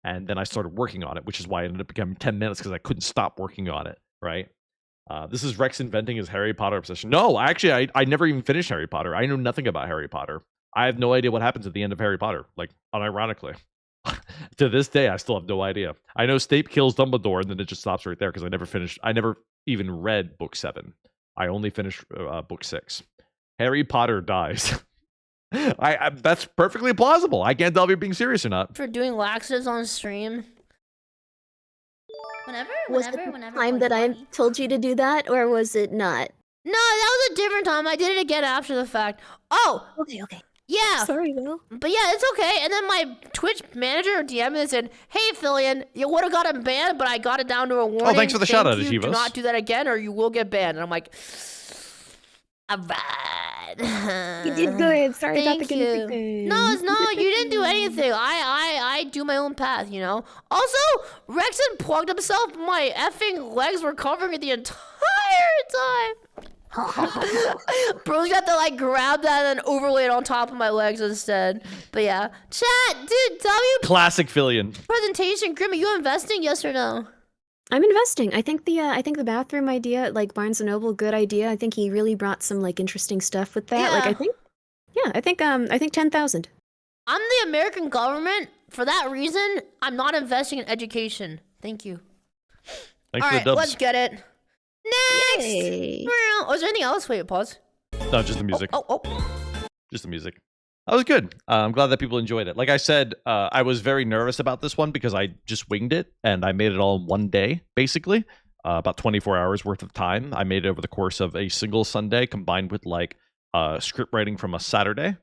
and then I started working on it, which is why it ended up becoming 10 minutes because I couldn't stop working on it, right? This is Rex inventing his Harry Potter obsession. No, actually, I never even finished Harry Potter. I know nothing about Harry Potter. I have no idea what happens at the end of Harry Potter, like, unironically. To this day, I still have no idea. I know Snape kills Dumbledore, and then it just stops right there because I never even read book 7. I only finished book 6. Harry Potter dies. That's perfectly plausible. I can't tell if you're being serious or not. For doing laxatives on stream. Was it the time that I told you to do that, or was it not? No, that was a different time. I did it again after the fact. Oh! Okay. Yeah. Sorry, Will. But yeah, it's okay. And then my Twitch manager DM'd me and said, "Hey, Fillion, you would have got him banned, but I got it down to a warning. Oh, thanks for the shout out, Achievos. Do Achievos. not do that again or you will get banned." And I'm like, alright. You did good. Sorry about the Thank you. confusion. No, it's not. You didn't do anything. I do my own path, you know? Also, Rexon plugged himself. My effing legs were covering it the entire time. Bro's got to like grab that and then overlay it on top of my legs instead. But yeah. Chat, dude, tell me. Classic Fillion. Presentation, Grim, are you investing, yes or no? I'm investing. I think the bathroom idea, like Barnes and Noble, good idea. I think he really brought some like interesting stuff with that. Yeah. Like I think 10,000. I'm the American government. For that reason, I'm not investing in education. Thank you. Thanks All for right, the dubs. let's get it. Next! Yay. Oh, is there anything else? Wait, pause. No, just the music. Oh. Just the music. That was good. I'm glad that people enjoyed it. Like I said, I was very nervous about this one because I just winged it and I made it all in one day, basically. About 24 hours worth of time. I made it over the course of a single Sunday combined with like script writing from a Saturday.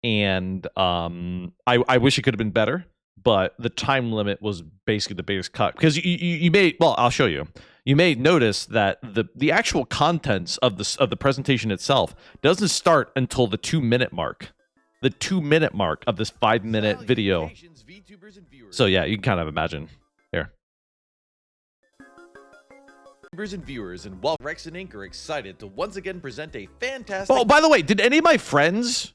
And I wish it could have been better, but the time limit was basically the biggest cut. Because you may, well, I'll show you. You may notice that the actual contents of the presentation itself doesn't start until the 2-minute mark. The 2-minute mark of this 5-minute video. So yeah, you can kind of imagine. Here. And viewers, and while Rex and Inc. are excited to once again present a fantastic... Oh, by the way, did any of my friends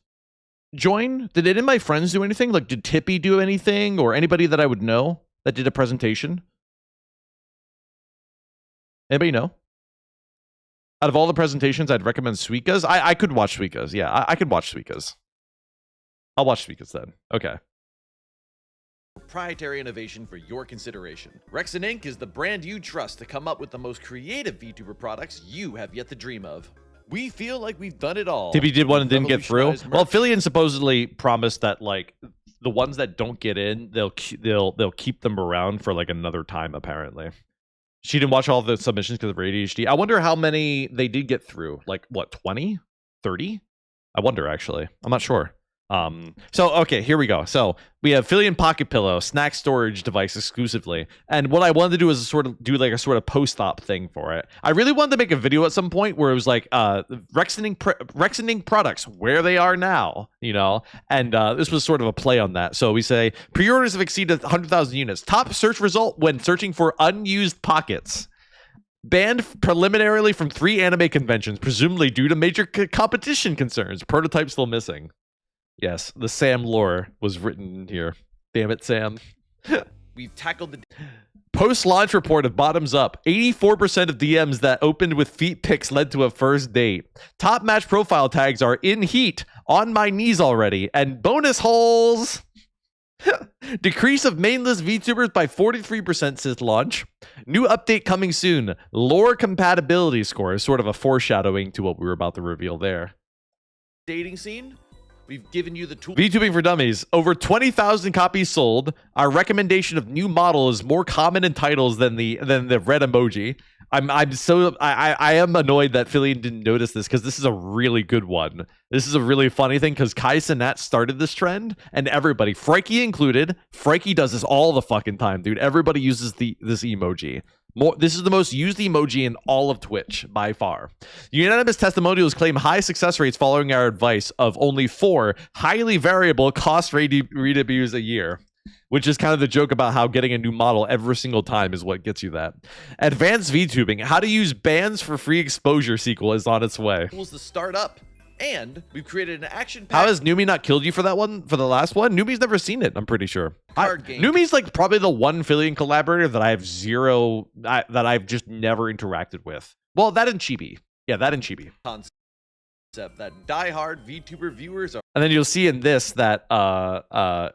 join? Did any of my friends do anything? Like, did Tippy do anything? Or anybody that I would know that did a presentation? Anybody know? Out of all the presentations, I'd recommend Suika's. I could watch Suika's. Yeah, I could watch Suika's. I'll watch Suika's then. Okay. proprietary innovation for your consideration. Rex and Inc. is the brand you trust to come up with the most creative VTuber products you have yet to dream of. We feel like we've done it all. Tippy did one and didn't get through. Revolutionized Well, merch. Fillion supposedly promised that like the ones that don't get in, they'll keep them around for like another time. Apparently, she didn't watch all the submissions because of her ADHD. I wonder how many they did get through. Like what, 20, 30? I wonder actually. I'm not sure. So okay, here we go. So we have Fillion Pocket Pillow, snack storage device exclusively. And what I wanted to do is sort of do like a sort of post-op thing for it. I really wanted to make a video at some point where it was like Rexening products, where they are now, you know? And this was sort of a play on that. So we say pre-orders have exceeded 100,000 units. Top search result when searching for unused pockets. Banned preliminarily from 3 anime conventions, presumably due to major competition concerns. Prototype still missing. Yes, the Sam lore was written in here. Damn it, Sam. We've tackled the Post-launch report of Bottoms Up. 84% of DMs that opened with feet pics led to a first date. Top match profile tags are in heat, on my knees already, and bonus holes. Decrease of mainless VTubers by 43% since launch. New update coming soon. Lore compatibility score is sort of a foreshadowing to what we were about to reveal there. dating scene. We've given you the tool. VTubing for Dummies. Over 20,000 copies sold. Our recommendation of new model is more common in titles than the red emoji. I am annoyed that Fillion didn't notice this because this is a really good one. This is a really funny thing because Kai Cenat started this trend and everybody, Frankie included, Frankie does this all the fucking time, dude. Everybody uses this emoji. This is the most used emoji in all of Twitch by far. Unanimous testimonials claim high success rates following our advice of only 4 highly variable cost redebuts a year, which is kind of the joke about how getting a new model every single time is what gets you that. Advanced VTubing, how to use bans for free exposure sequel is on its way. Tools to start up And we've created an action How has Numi not killed you for that one? For the last one? Numi's never seen it, I'm pretty sure. card game. Numi's like probably the one Fillion collaborator that I have that I've just never interacted with. Well, that and Chibi. Yeah, that and Chibi. Concept that diehard VTuber viewers are. And then you'll see in this that I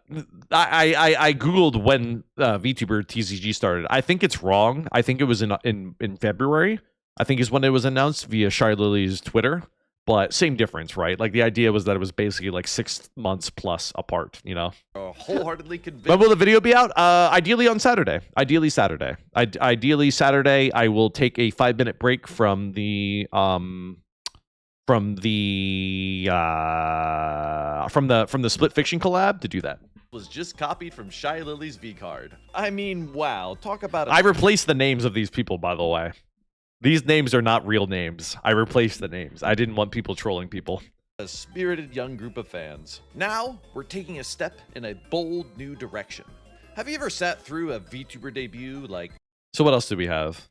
googled when VTuber TCG started. I think it's wrong. I think it was in February. I think is when it was announced via Shy Lily's Twitter. But same difference, right? Like the idea was that it was basically like 6 months plus apart, you know? Wholeheartedly convinced. When will the video be out? Ideally on Saturday. Ideally Saturday. Ideally Saturday. I will take a 5-minute break from the Split Fiction collab to do that. Was just copied from Shy Lily's V card. I mean, wow. Talk about. I replaced the names of these people, by the way. These names are not real names. I replaced the names. I didn't want people trolling people. A spirited young group of fans. Now, we're taking a step in a bold new direction. Have you ever sat through a VTuber debut like... So what else do we have?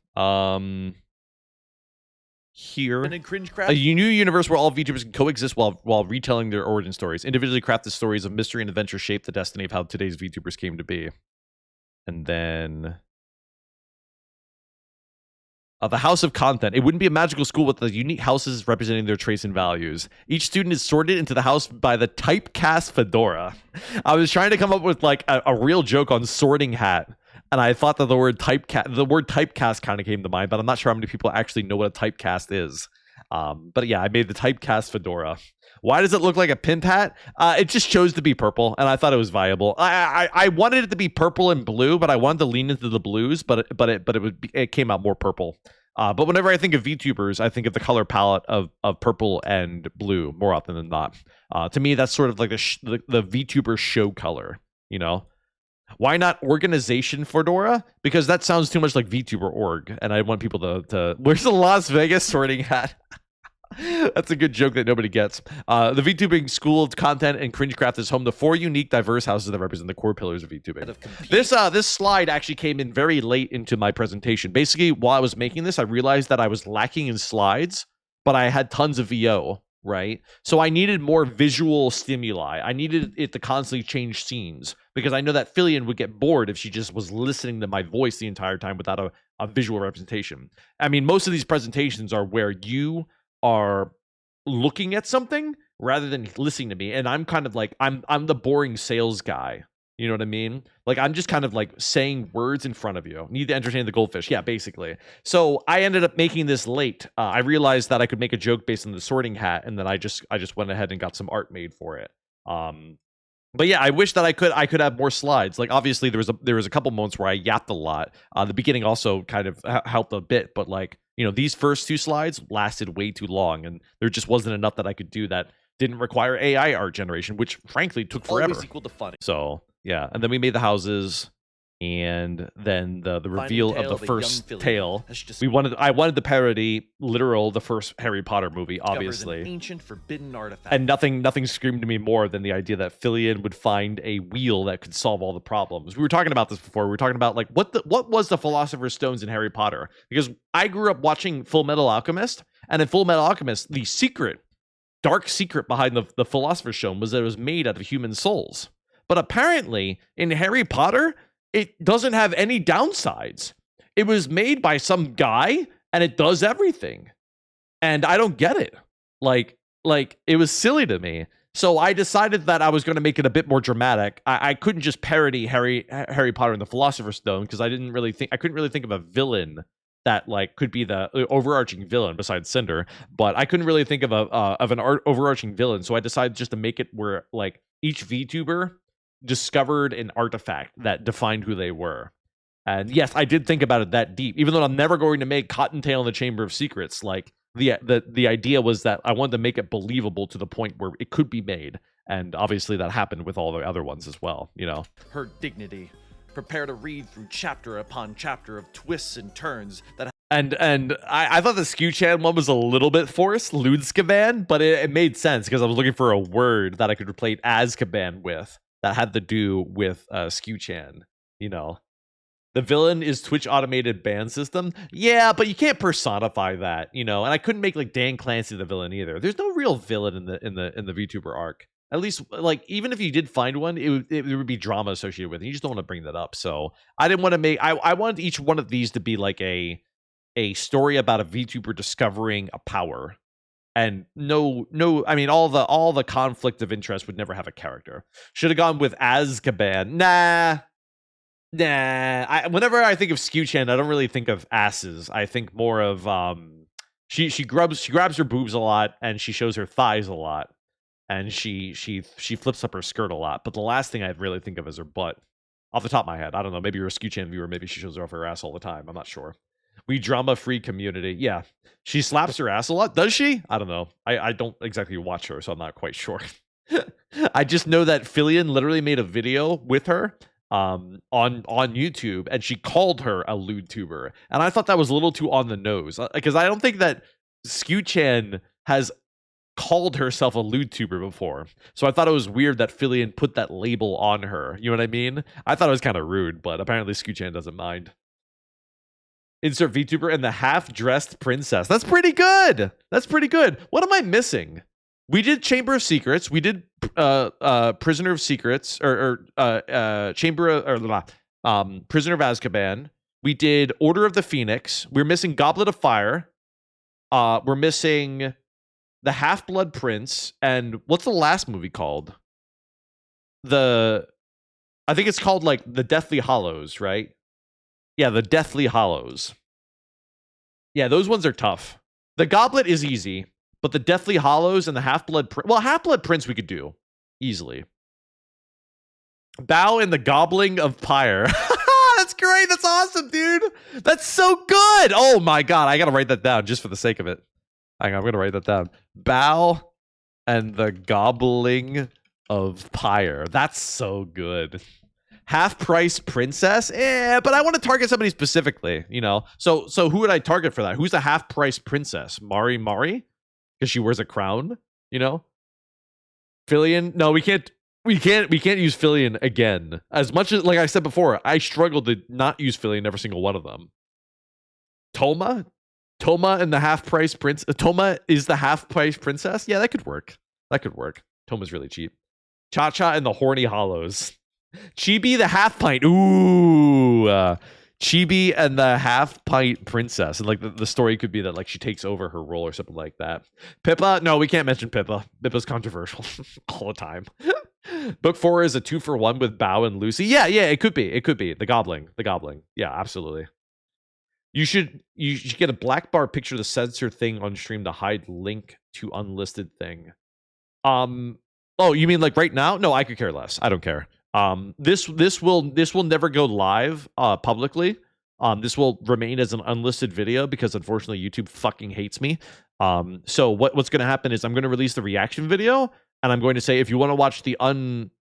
Here. in Cringe Craft? A new universe where all VTubers can coexist while retelling their origin stories. Individually crafted stories of mystery and adventure shape the destiny of how today's VTubers came to be. And then... the House of Content. It wouldn't be a magical school with the unique houses representing their traits and values. Each student is sorted into the house by the typecast fedora. I was trying to come up with like a real joke on sorting hat, and I thought that the word typecast kind of came to mind, but I'm not sure how many people actually know what a typecast is. But yeah, I made the typecast fedora. Why does it look like a pimp hat? It just chose to be purple, and I thought it was viable. I wanted it to be purple and blue, but I wanted to lean into the blues, but it came out more purple. But whenever I think of VTubers, I think of the color palette of purple and blue more often than not. To me, that's sort of like the VTuber show color, you know? Why not organization fedora? Because that sounds too much like VTuber org, and I want people to where's the Las Vegas sorting hat? That's a good joke that nobody gets. The VTubing School of Content and Cringecraft is home to 4 unique, diverse houses that represent the core pillars of VTubing. This slide actually came in very late into my presentation. Basically, while I was making this, I realized that I was lacking in slides, but I had tons of VO, right? So I needed more visual stimuli. I needed it to constantly change scenes because I know that Fillion would get bored if she just was listening to my voice the entire time without a visual representation. I mean, most of these presentations are where you are looking at something rather than listening to me, and I'm kind of like I'm the boring sales guy, you know what I mean? Like I'm just kind of like saying words in front of you. Need to entertain the goldfish, yeah, basically. So I ended up making this late. I realized that I could make a joke based on the sorting hat, and then I just went ahead and got some art made for it. But yeah, I wish that I could have more slides. Like obviously there was a couple moments where I yapped a lot. The beginning also kind of helped a bit, but like, you know, these first 2 slides lasted way too long, and there just wasn't enough that I could do that didn't require AI art generation, which frankly took forever. Always equal to funny. So yeah, and then we made the houses, and then the reveal of the first tale. I wanted the parody literal the first Harry Potter movie, obviously. An ancient forbidden artifact. And nothing screamed to me more than the idea that Fillion would find a wheel that could solve all the problems. We were talking about this before. We were talking about like what was the Philosopher's Stones in Harry Potter? Because I grew up watching Full Metal Alchemist, and in Full Metal Alchemist, the dark secret behind the Philosopher's Stone was that it was made out of human souls. But apparently, in Harry Potter, it doesn't have any downsides. It was made by some guy, and it does everything. And I don't get it. Like it was silly to me. So I decided that I was going to make it a bit more dramatic. I couldn't just parody Harry Potter and the Philosopher's Stone because I couldn't really think of a villain that like could be the overarching villain besides Cinder. But I couldn't really think of an overarching villain. So I decided just to make it where like each VTuber discovered an artifact that defined who they were. And yes, I did think about it that deep, even though I'm never going to make Cottontail in the Chamber of Secrets. Like the idea was that I wanted to make it believable to the point where it could be made. And obviously that happened with all the other ones as well, you know. Her dignity. Prepare to read through chapter upon chapter of twists and turns that. And I thought the Skew-chan one was a little bit forced, Ludskaban, but it made sense because I was looking for a word that I could replace Azkaban with that had to do with Skew-chan, you know. The villain is Twitch automated ban system. Yeah, but you can't personify that, you know. And I couldn't make like Dan Clancy the villain either. There's no real villain in the VTuber arc. At least, like, even if you did find one, it would be drama associated with it. You just don't want to bring that up. So I didn't want to make. I wanted each one of these to be like a story about a VTuber discovering a power. And no, I mean, all the conflict of interest would never have a character. Should have gone with Azkaban. Nah. Whenever I think of Skew-chan, I don't really think of asses. I think more of she grabs her boobs a lot, and she shows her thighs a lot, and she flips up her skirt a lot. But the last thing I really think of is her butt. Off the top of my head, I don't know. Maybe you're a Skew-chan viewer. Maybe she shows off her ass all the time. I'm not sure. We drama-free community. Yeah, she slaps her ass a lot. Does she? I don't know. I don't exactly watch her, so I'm not quite sure. I just know that Fillion literally made a video with her on YouTube, and she called her a lewd tuber, and I thought that was a little too on the nose, because I don't think that Skew-chan has called herself a lewd tuber before, so I thought it was weird that Fillion put that label on her. You know what I mean? I thought it was kind of rude, but apparently Skew-chan doesn't mind. Insert VTuber and the half-dressed princess. That's pretty good. That's pretty good. What am I missing? We did Chamber of Secrets. We did Prisoner of Secrets, or Prisoner of Azkaban. We did Order of the Phoenix. We're missing Goblet of Fire. We're missing the Half-Blood Prince. And what's the last movie called? I think it's called like The Deathly Hallows, right? Yeah, The Deathly Hallows. Yeah, those ones are tough. The Goblet is easy. But the Deathly Hallows and the Half-Blood Prince... Well, Half-Blood Prince we could do. Easily. Bow and the Gobbling of Pyre. That's great. That's awesome, dude. That's so good. Oh, my God. I got to write that down just for the sake of it. I'm going to write that down. Bow and the Gobbling of Pyre. That's so good. Half-Price Princess? But I want to target somebody specifically, you know? So who would I target for that? Who's the Half-Price Princess? Mari? Because she wears a crown, you know. Fillion, no, we can't use Fillion again. As much as, like I said before, I struggled to not use Fillion every single one of them. Toma and the half-price prince. Toma is the half-price princess. Yeah, that could work. Toma's really cheap. Cha-Cha and the Horny Hollows. Chibi the half pint. Ooh. Chibi and the half-pint princess. And like the story could be that like she takes over her role or something like that. Pippa? No, we can't mention Pippa. Pippa's controversial all the time. Book 4 is a 2-for-1 with Bao and Lucy. Yeah, it could be. The Gobbling. Yeah, absolutely. You should get a black bar picture of the censor thing on stream to hide link to unlisted thing. Oh, you mean like right now? No, I could care less. I don't care. This will never go live publicly. This will remain as an unlisted video because unfortunately YouTube fucking hates me. So what's going to happen is I'm going to release the reaction video, and I'm going to say if you want to watch the unreacted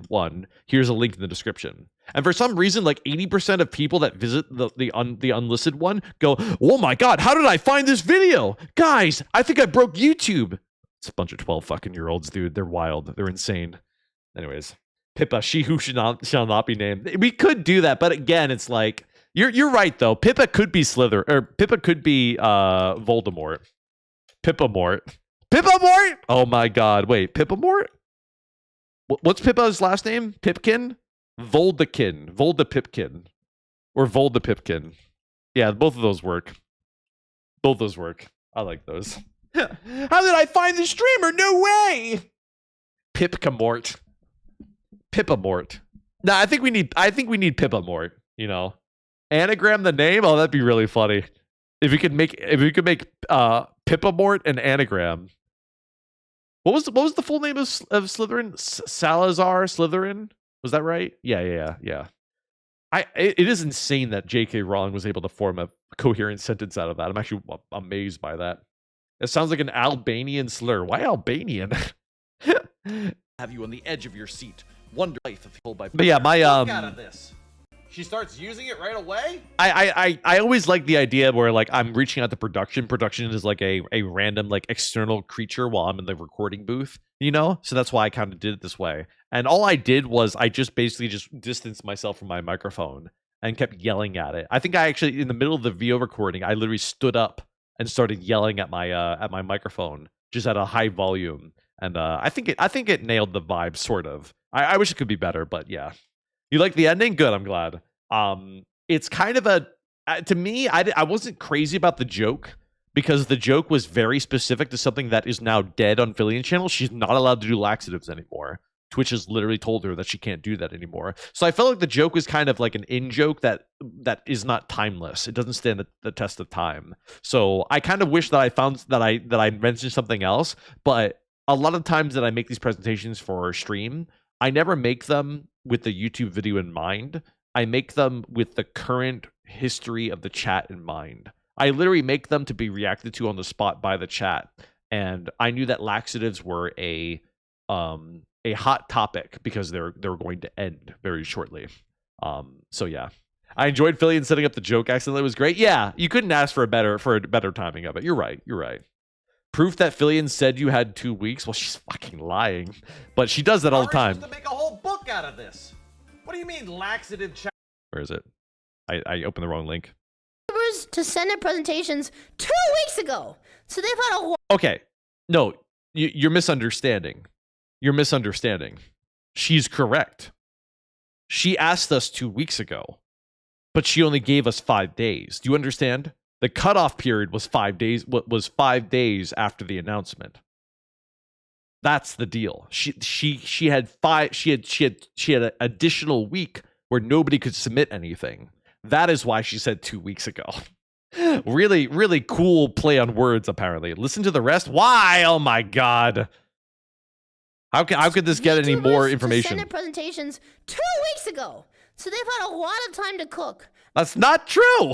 one, here's a link in the description. And for some reason, like 80% of people that visit the unlisted one go, "Oh my God, how did I find this video? Guys, I think I broke YouTube." It's a bunch of 12 fucking year olds, dude. They're wild. They're insane. Anyways, Pippa, she who shall not be named. We could do that, but again, it's like you're right though. Pippa could be Pippa could be Voldemort. Pippa-mort. Oh my God! Wait, Pippa-mort? What's Pippa's last name? Pipkin? Voldapipkin, or Voldapipkin. Yeah, both of those work. I like those. How did I find the streamer? No way! Pipka-mort. Nah, I think we need Pippa-mort, you know. Anagram the name? Oh, that'd be really funny. If we could make Pippa-mort an anagram. What was the full name of Slytherin? Salazar Slytherin? Was that right? Yeah. It is insane that J.K. Rowling was able to form a coherent sentence out of that. I'm actually amazed by that. It sounds like an Albanian slur. Why Albanian? Have you on the edge of your seat. Wonder life if pulled by. But yeah, my Look out of this. She starts using it right away? I always like the idea where like I'm reaching out to production. Production is like a random like external creature while I'm in the recording booth, you know? So that's why I kind of did it this way. And all I did was I just basically just distanced myself from my microphone and kept yelling at it. I think I actually, in the middle of the VO recording, I literally stood up and started yelling at my microphone just at a high volume. And I think it nailed the vibe, sort of. I wish it could be better, but yeah. You like the ending? Good, I'm glad. It's kind of a to me, I wasn't crazy about the joke because the joke was very specific to something that is now dead on Fillian's channel. She's not allowed to do laxatives anymore. Twitch has literally told her that she can't do that anymore. So I felt like the joke was kind of like an in joke that is not timeless. It doesn't stand the test of time. So I kind of wish that I found that I mentioned something else, but a lot of times that I make these presentations for stream, I never make them with the YouTube video in mind. I make them with the current history of the chat in mind. I literally make them to be reacted to on the spot by the chat. And I knew that laxatives were a hot topic because they're going to end very shortly. So yeah. I enjoyed Fillian setting up the joke accidentally. It was great. Yeah, you couldn't ask for a better timing of it. You're right. Proof that Fillian said you had 2 weeks. Well, she's fucking lying. But she does that all the time. To make a whole book out of this. What do you mean laxative chat? Where is it? I opened the wrong link. To send in presentations 2 weeks ago. So they've had a Okay. No, you're misunderstanding. You're misunderstanding. She's correct. She asked us 2 weeks ago, but she only gave us 5 days. Do you understand? The cutoff period was 5 days. What was 5 days after the announcement? That's the deal. She had an additional week where nobody could submit anything. That is why she said 2 weeks ago. Really, really cool play on words. Apparently, listen to the rest. Why? Oh my god! How could this get any more information? Send in presentations 2 weeks ago, so they've had a lot of time to cook. That's not true.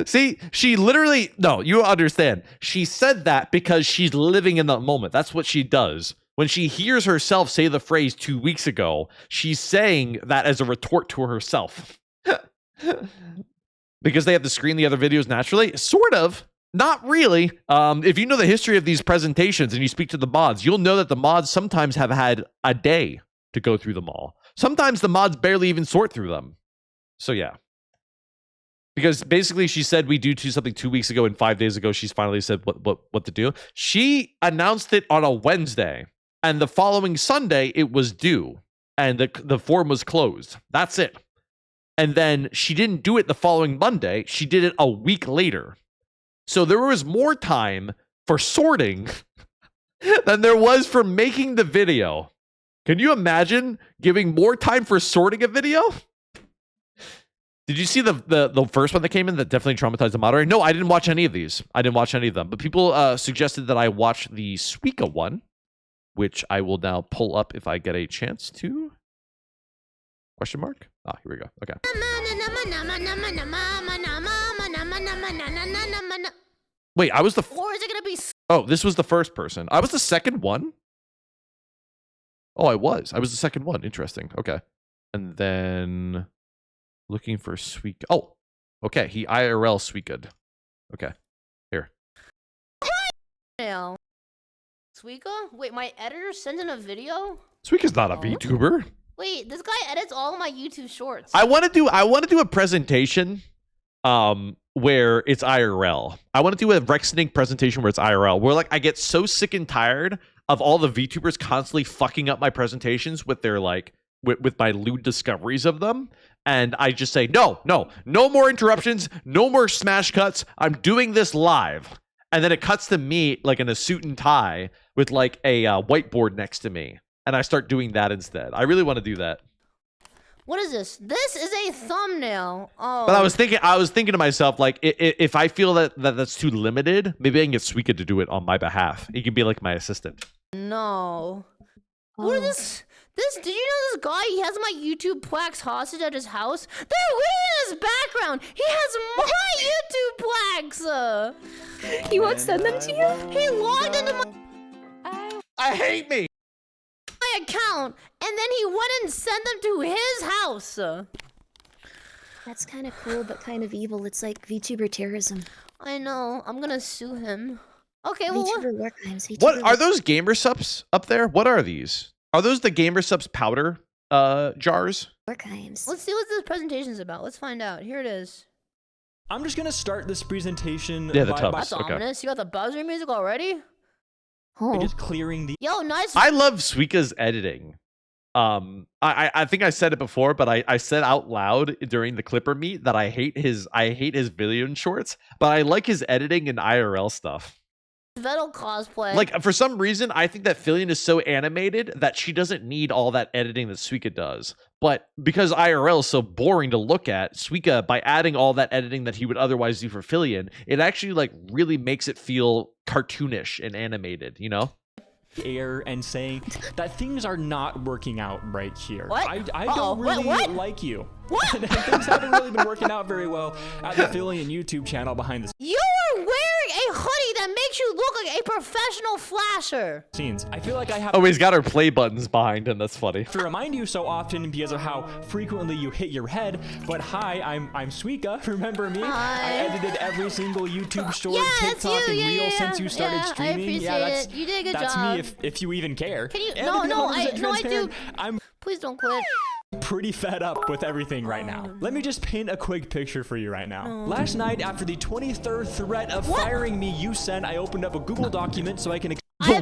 See, she literally, no, you understand. She said that because she's living in the moment. That's what she does. When she hears herself say the phrase 2 weeks ago, she's saying that as a retort to herself. Because they have to screen the other videos naturally? Sort of. Not really. If you know the history of these presentations and you speak to the mods, you'll know that the mods sometimes have had a day to go through them all. Sometimes the mods barely even sort through them. So yeah. Because basically she said we do something 2 weeks ago and 5 days ago she's finally said what to do. She announced it on a Wednesday and the following Sunday it was due and the form was closed. That's it. And then she didn't do it the following Monday. She did it a week later. So there was more time for sorting than there was for making the video. Can you imagine giving more time for sorting a video? Did you see the first one that came in that definitely traumatized the moderator? No, I didn't watch any of these. I didn't watch any of them. But people suggested that I watch the Suika one, which I will now pull up if I get a chance to. Question mark? Ah, here we go. Okay. Wait, I was the... Or is it going to be... Oh, this was the first person. I was the second one? Oh, I was. I was the second one. Interesting. Okay. And then... Looking for Suika. Oh, okay. He IRL Suika'd. Okay. Here. Suika? Wait, my editor sent in a video? Suika's not a VTuber. Wait, this guy edits all of my YouTube shorts. I want to do a presentation where it's IRL. I want to do a Rexning presentation where it's IRL. Where like I get so sick and tired of all the VTubers constantly fucking up my presentations with their like with my lewd discoveries of them. And I just say, no more interruptions, no more smash cuts. I'm doing this live. And then it cuts to me like in a suit and tie with like a whiteboard next to me. And I start doing that instead. I really want to do that. What is this? This is a thumbnail. Oh. But I was thinking to myself, like, if I feel that's too limited, maybe I can get Suika to do it on my behalf. He can be like my assistant. No. What is this? Did you know this guy, he has my YouTube plaques hostage at his house? They're living in his background. He has my YouTube plaques. He won't send them to you? He logged into my... I hate me. ...account, and then he went and sent them to his house. That's kind of cool, but kind of evil. It's like VTuber terrorism. I know. I'm gonna sue him. Okay, well, what? VTuber war crimes. VTuber What are war- those gamer subs up there? What are these? Are those the gamer subs powder jars? war crimes? Let's see what this presentation's about. Let's find out. Here it is. I'm just gonna start this presentation Yeah, the by tubs. That's Okay. ominous. You got the buzzer music already? Oh, just clearing the Yo, nice. I love Suika's editing. I think I said it before, but I said out loud during the Clipper meet that I hate his Villian shorts, but I like his editing and IRL stuff. Vettel cosplay. Like, for some reason, I think that Fillion is so animated that she doesn't need all that editing that Suika does. But because IRL is so boring to look at, Suika, by adding all that editing that he would otherwise do for Fillion, it actually like really makes it feel cartoonish and animated, you know? air and saying that things are not working out right here. What? I Uh-oh. don't really What? like you. What? Things haven't really been working out very well at the Fillion YouTube channel behind the You are wearing a hoodie that makes you look like a professional flasher. scenes. I feel like I have Oh, he's got her play buttons behind him. That's funny. to remind you so often because of how frequently you hit your head. But hi, I'm Suika. Remember me? Hi. I edited every single YouTube short, Yeah, that's TikTok, you. and Yeah, Reel yeah, since you yeah. started Yeah, I streaming. appreciate that's it. You did a good that's job. me if you even care. Can you? And No, to be no, 100% I do. transparent, I'm Please don't quit. pretty fed up with everything right now. Let me just paint a quick picture for you right now. Last night, after the 23rd threat of firing me you sent, I opened up a Google document so I can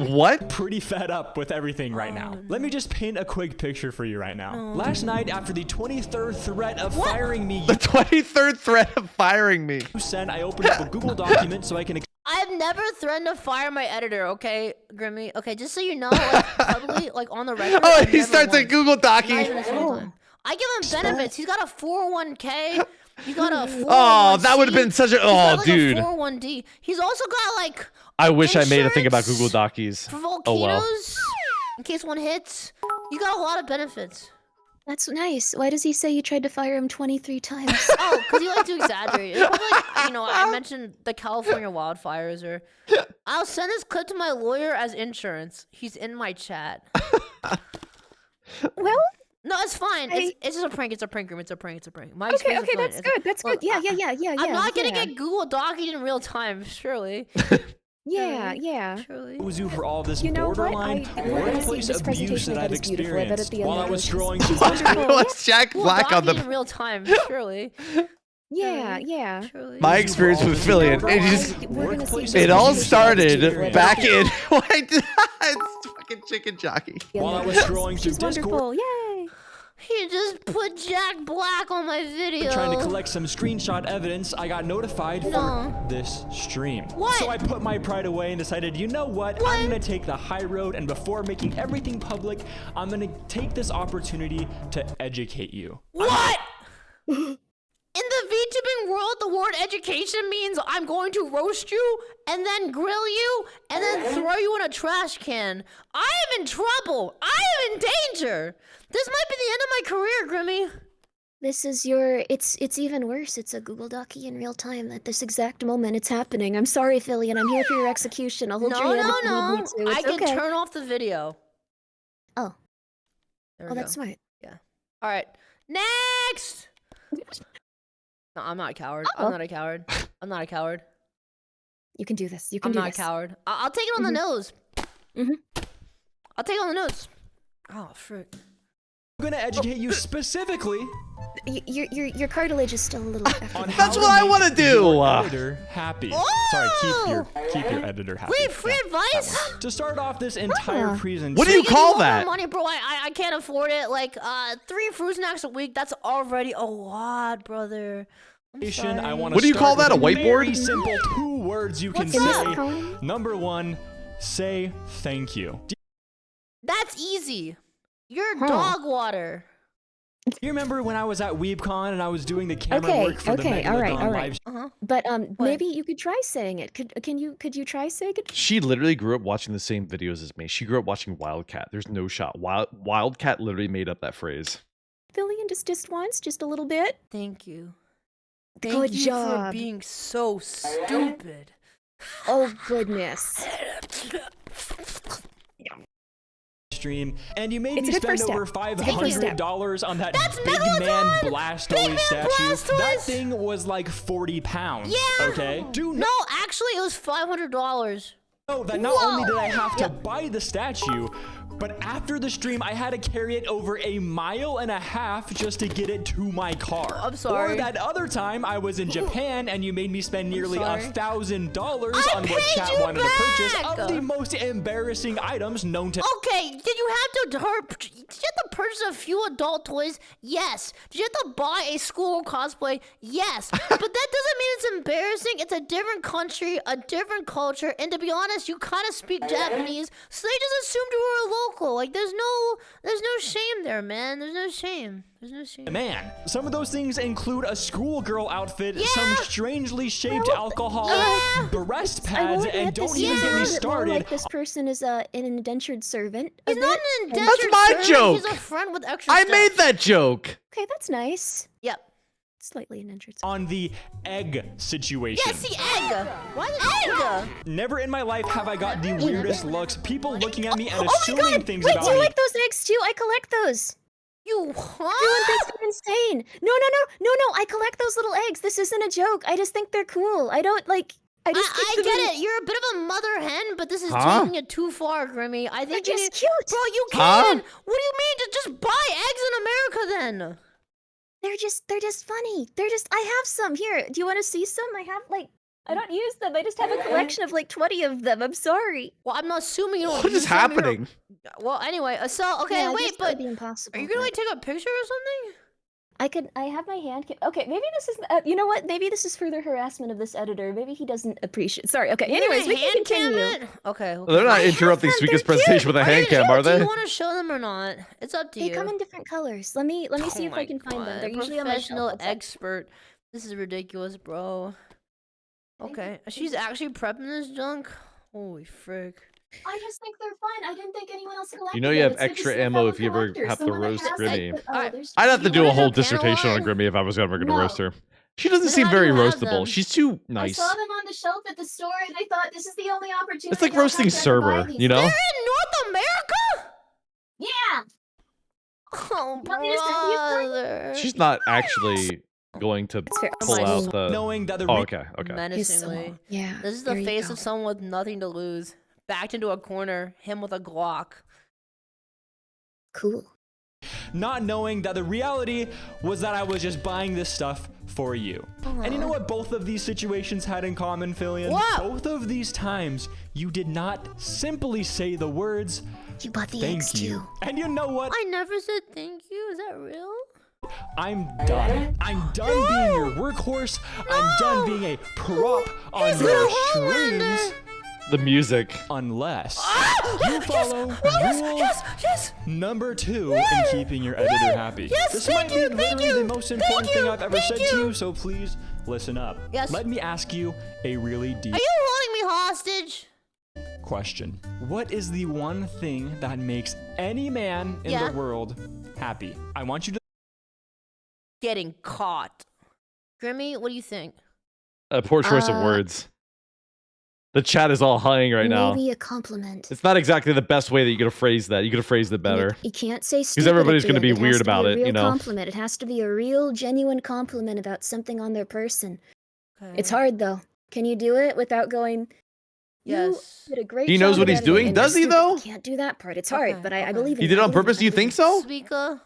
What? pretty fed up with everything right now. Let me just paint a quick picture for you right now. Last night, after the 23rd threat of firing me The 23rd threat of firing me. you sent, I opened up a Google document so I can I've never threatened to fire my editor, okay, Grimmy? Okay, just so you know, like, publicly, like, on the record. Oh, I've he never starts a once. Google Not even Docky. a single time. I give him benefits. He's got a 401k. He's got a 401c. Oh, that would have been such a. He's got, Oh, like, dude. A 401d. He's also got, like, I wish I made a thing about insurance Google Dockies. for Oh volcanoes, well. in case one hits. You got a lot of benefits. that's nice. Why does he say you tried to fire him 23 times? Oh, because you like to exaggerate. It's probably like, you know, I mentioned the California wildfires, or I'll send this clip to my lawyer as insurance. He's in my chat. Well, No, it's fine. It's just a prank. It's a prank, Grim. It's a prank. It's a prank. My okay, experience okay, is fine. that's It's- good. That's Look, good. Yeah. I'm not gonna yeah. get Google Docked in real time, surely. Yeah. Surely. expose you for all this You know what? borderline We're gonna see workplace this abuse presentation that that I've is beautiful. I bet at experienced the end while I of was it, scrolling she's through wonderful. What's Jack Google Black on Docked in the. real time, surely. Yeah. Surely. My experience with Fillion, it just. We're gonna see Workplace this It all presentation started that is beautiful. back in. It's fucking chicken jockey. while I was scrolling through She's Discord. wonderful. Yay. He just put Jack Black on my video. Trying to collect some screenshot evidence, I got notified for No. this stream. What? So I put my pride away and decided, you know what? I'm gonna take the high road, and before making everything public, I'm gonna take this opportunity to educate you. What? In the VTubing world, the word education means I'm going to roast you and then grill you and then throw you in a trash can. I am in trouble. I am in danger. This might be the end of my career, Grimmy. This is your. It's even worse. It's a Google Docky in real time. At this exact moment, it's happening. I'm sorry, Philly, and I'm here for your execution. I'll hold No, your hand if you no, need no. me to. It's I can okay. turn off the video. Oh. There we Oh, that's go. smart. All right. Next. No, I'm not a coward. I'm Uh-oh. not a coward. I'm not a coward. You can do this. You can I'm do not this. a coward. I'll take it on the nose. Mhm. I'll take it on the nose. Oh, frick. I'm gonna educate you specifically Your cartilage is still a little. on After how That's to what I make wanna do. your editor happy. Sorry, Oh! keep your editor happy. Wait, free advice? To start off this entire Ah. presentation, What do you Give me call more that? Money, bro. I can't afford it. Like 3 fruit snacks a week. That's already a lot, brother. I'm sorry. I want to What do you call that, a whiteboard? Very simple 2 words you can What's say. that? Tony? Number 1, say thank you. That's easy. You're Huh. dog water. Do you remember when I was at WeebCon and I was doing the camera Okay, work for the okay, all right, Megalodon all right. live Uh-huh. But maybe you could try saying it. Could you try saying it? She literally grew up watching the same videos as me. She grew up watching Wildcat. There's no shot. Wildcat literally made up that phrase. Philly, and just once, just a little bit. Thank you. Good Thank you for job. being so stupid. Oh goodness. stream, and you made It's me a good spend first over step. It's a good first step. $500 on that That's Big Man Megalodon! Blastoise Big Man statue. Blastoise! That thing was like 40 pounds. Yeah. Okay? Do No, actually, it was $500. know that not only did I have to buy the statue, but after the stream, I had to carry it over 1.5 miles just to get it to my car. I'm sorry. Or that other time I was in Japan and you made me spend nearly sorry. $1,000 I on what paid chat you wanted to purchase back! of the most embarrassing items known to. Okay, did you have to purchase a few adult toys? Yes. Did you have to buy a school cosplay? Yes. But that doesn't mean it's embarrassing. It's a different country, a different culture, and to be honest, you kind of speak Japanese, so they just assumed you were a local. Like, there's no shame there, man. There's no shame. There's no shame. Man, some of those things include a schoolgirl outfit, Yeah. some strangely shaped alcoholic Yeah. breast I pads, will and admit don't this even is get a me little bit more started. Like this person is an indentured servant. He's not an indentured That's my servant. joke. He's a friend with extra I stuff. made that joke. Okay, that's nice. Yep. Slightly indentured servant. On the egg situation. Yes, the egg. Why the egg? Never in my life have I got the weirdest looks, people looking at me and Oh my assuming god! things Wait, about do you me. like those eggs too? I collect those. You Everyone what? thinks I'm insane. No. I collect those little eggs. This isn't a joke. I just think they're cool. I don't like. I just. I think get them- it. You're a bit of a mother hen, but this is Huh? taking it too far, Grimmy. I think They're you just need, cute. bro. You Huh? can. What do you mean to just buy eggs in America then? They're just funny. I have some here. Do you want to see some? I have like. I don't use them. I just have a collection of like 20 of them. I'm sorry. Well, I'm not assuming you don't. What use is them, you don't- happening? Well, anyway, so okay, Yeah, I wait, guess that would but be impossible. are you gonna but like take a picture or something? I have my hand. Okay, maybe this is. You know what? Maybe this is further harassment of this editor. Maybe he doesn't appreciate. Sorry. Okay. You're Anyways, gonna we can hand cam continue. it? Okay. Well, they're not I have interrupting them, Suika's they're presentation with a hand cam, are Do they? you want to show them or not? It's up to They you. come in different colors. Let me see Oh if I my can find them. God, They're usually on my shelf. professional One sec. expert. This is ridiculous, bro. Okay, she's actually prepping this junk. Holy frick! I just think they're fun. I didn't think anyone else collected You know you them. have It's good to extra see a ammo fellow if you ever collector, have to someone that roast has, Grimmy. like, Alright. there's- I'd have to You do a wanna whole do a panel dissertation on on? Grimmy if I was ever going to No. roast her. She doesn't Then seem how do very you have roastable. them? She's too I nice. saw them on the shelf at the store, and I thought this is the only opportunity. It's like I'll have roasting to ever buy Cerber, these. you know? They're in North America? Yeah. Oh, Want me to send you some? brother. She's not actually going to fair. pull my out soul. the. Knowing that the Oh, okay, okay. Menacingly. Yeah. This is the face of someone with nothing to lose. Backed into a corner, him with a Glock. Cool. not knowing that the reality was that I was just buying this stuff for you. And you know what both of these situations had in common, Fillion? What? Both of these times, you did not simply say the words, You bought the thank eggs you. too. And you know what? I never said thank you. Is that real? I'm done. I'm done being your workhorse. I'm done being a prop on He's your a Homelander. streams. The music. Unless Ah! you follow rule Yes. number 2 in keeping your editor happy. Yes, This thank might be you, thank literally you, the most important thank thing you, I've ever thank said to you. you, so please listen up. Yes. Let me ask you a really deep Are you holding me hostage? question. What is the one thing that makes any man in Yeah. the world happy? I want you to Getting caught. Grimmy, what do you think? A poor choice of words. The chat is all hung right now. Maybe a compliment. It's not exactly the best way that you could have phrased that. You could have phrased it better. You can't say stupid. everybody's going gonna to be weird about it, a real you know. Compliment. It has to be a real, genuine compliment about something on their person. Okay. It's hard though. Can you do it without going? Yes. You did a great He knows job what at he's doing, editing, and you're does he, stupid. though? You can't do that part. It's hard, Okay, but I okay. believe in He you. did it I on believe in purpose? you. Do you I think believe so? Speaker,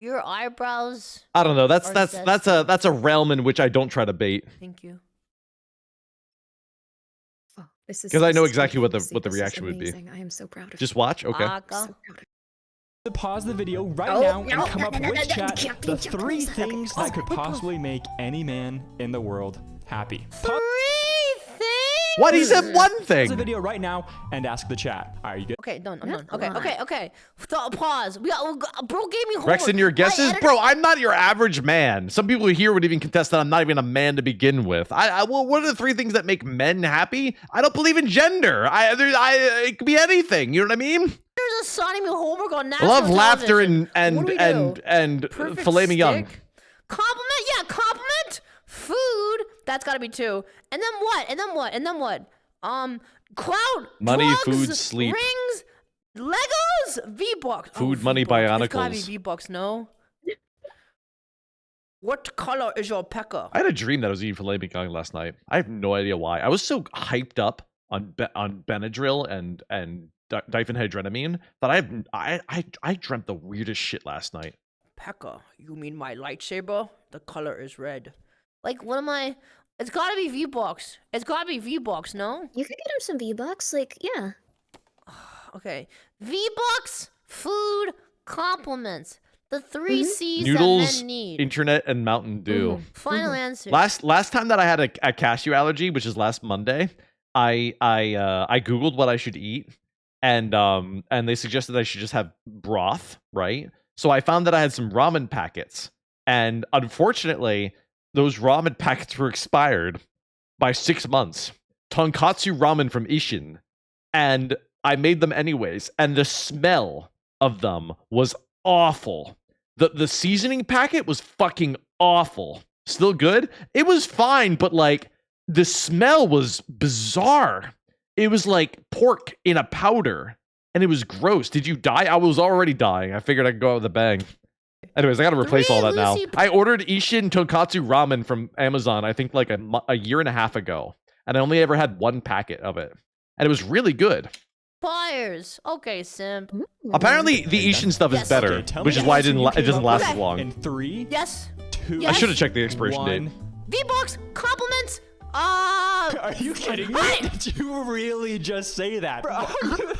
your eyebrows. I don't know. That's Or that's a realm in which I don't try to bait Thank you. Oh, this is 'Cause I know this is exactly what the- amazing. what the This is reaction would be. amazing. I am so proud of Just you. watch. Okay. I'm Aka. so proud of pause the video right Oh, now and no, come up no, with no, chat can't the be- 3 okay. things that could possibly make any man in the world happy. Pause 3 things. What? He said one the thing. video right now and ask the chat. Are you good? Okay, done. I'm Yeah, done. come Okay, on. okay. Pause. Bro gave me homework. Rexon, your My guesses? editor- Bro, I'm not your average man. Some people here would even contest that I'm not even a man to begin with. Well, what are the 3 things that make men happy? I don't believe in gender. It could be anything. You know what I mean? There's assigning me homework on I national love laughter television. and What do we do? and Perfect filet mignon. stick? Compliment? Yeah, compliment. Food. That's got to be 2. And then what? Clout. Money, drugs, food, sleep. Rings. Legos V-Bucks. Food Money V-Bucks. It's gotta be Bionicles. V-Bucks, no? What color is your pecker? I had a dream that I was eating filet mignon last night. I have no idea why. I was so hyped up on Benadryl and diphenhydramine that I dreamt the weirdest shit last night. Pecker, you mean my lightsaber? The color is red. Like, what am I? It's gotta be V-Bucks. It's gotta be V-Bucks, no? You could get him some V-Bucks, like, yeah. Okay. V-Bucks, food, compliments. The 3 C's Noodles, that men need. internet, and Mountain Dew. Final answer. Last time that I had a cashew allergy, which is last Monday, I googled what I should eat, and they suggested I should just have broth, right? So I found that I had some ramen packets, and unfortunately, those ramen packets were expired by 6 months. Tonkatsu ramen from Ishin, and I made them anyways, and the smell of them was awful. The seasoning packet was fucking awful. Still good? It was fine, but like the smell was bizarre. It was like pork in a powder, and it was gross. Did you die? I was already dying. I figured I'd go out with a bang. Anyways, I gotta replace all that now. I ordered Ishin Tonkatsu ramen from Amazon, I think like a year and a half ago, and I only ever had 1 packet of it, and it was really good. Fires. Okay, simp. Apparently, the Ishin stuff is Yes. better, Okay, tell which me is why how it you doesn't came last up as long. In 3, Yes. 2, Yes. I should have checked the expiration date. 1. V-Bucks, compliments. Are you kidding me? Hey! Did you really just say that? Bro,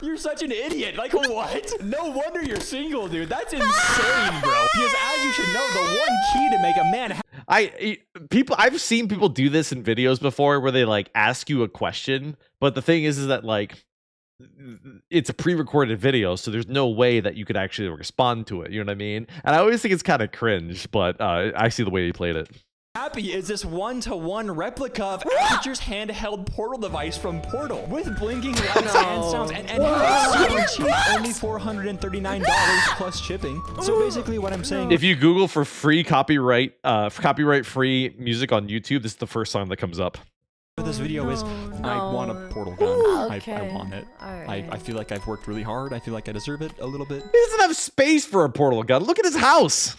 you're such an idiot. Like, what? No wonder you're single, dude. That's insane, bro. Because as you should know, the one key to make a man I've seen people do this in videos before where they like ask you a question, but the thing is that like it's a pre-recorded video, so there's no way that you could actually respond to it. You know what I mean? And I always think it's kind of cringe, but I see the way he played it. happy is this 1-to-1 replica of Aperture's handheld portal device from Portal with blinking lights and sounds and it's super cheap, only $439 plus shipping. So basically what I'm saying, If you Google for free copyright free music on YouTube, this is the first song that comes up. this video is I want a portal gun. I want it. I feel like I've worked really hard. I feel like I deserve it a little bit. He doesn't have space for a portal gun. Look at his house.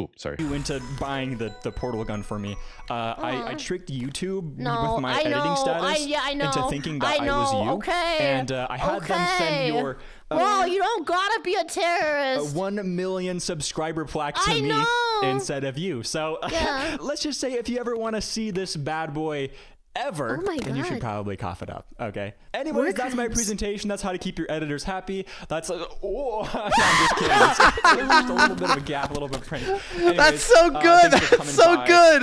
Oh, sorry. You into buying the portal gun for me. I tricked YouTube No, with my I editing know. status I know. into thinking that I I was know. you. Okay. And I had them send your Whoa, you don't gotta be a terrorist. 1 million subscriber plaque to I me know. instead of you. So Yeah. let's just say if you ever want to see this bad boy ever, Oh my then you should God. probably cough it up. Okay. Anyways, War that's my crimes. presentation. That's how to keep your editors happy. That's oh, I'm just kidding. It's just a little bit of a gap, a little bit of prank. Anyways, That's so good. thanks for That's coming so by. good.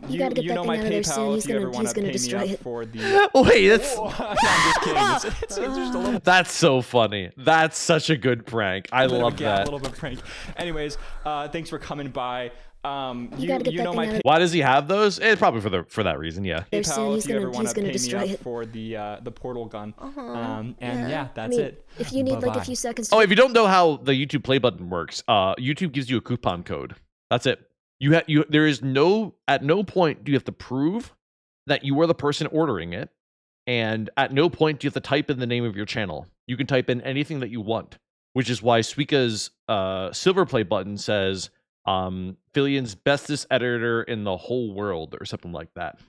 You gotta get you that know thing my out of there soon. PayPal He's if you ever gonna- want he's to gonna pay me destroy up it. for the. Wait, that's Oh, I'm just kidding. It's just a little. that's so funny. That's such a good prank. I bit of a love gap, that. A little bit of prank. Anyways, thanks for coming by. You gotta get that know thing my out of Why does he have those? It's probably for that reason. Yeah. there PayPal soon. if you ever want to He's gonna pay me destroy up it. for the portal gun. And yeah. yeah, I that's mean, it. if you need like a Bye-bye. few seconds. Oh, if you don't know how the YouTube play button works, YouTube gives you a coupon code. That's it. There is at no point do you have to prove that you are the person ordering it, and at no point do you have to type in the name of your channel. You can type in anything that you want, which is why Suika's silver play button says Fillion's bestest editor in the whole world or something like that.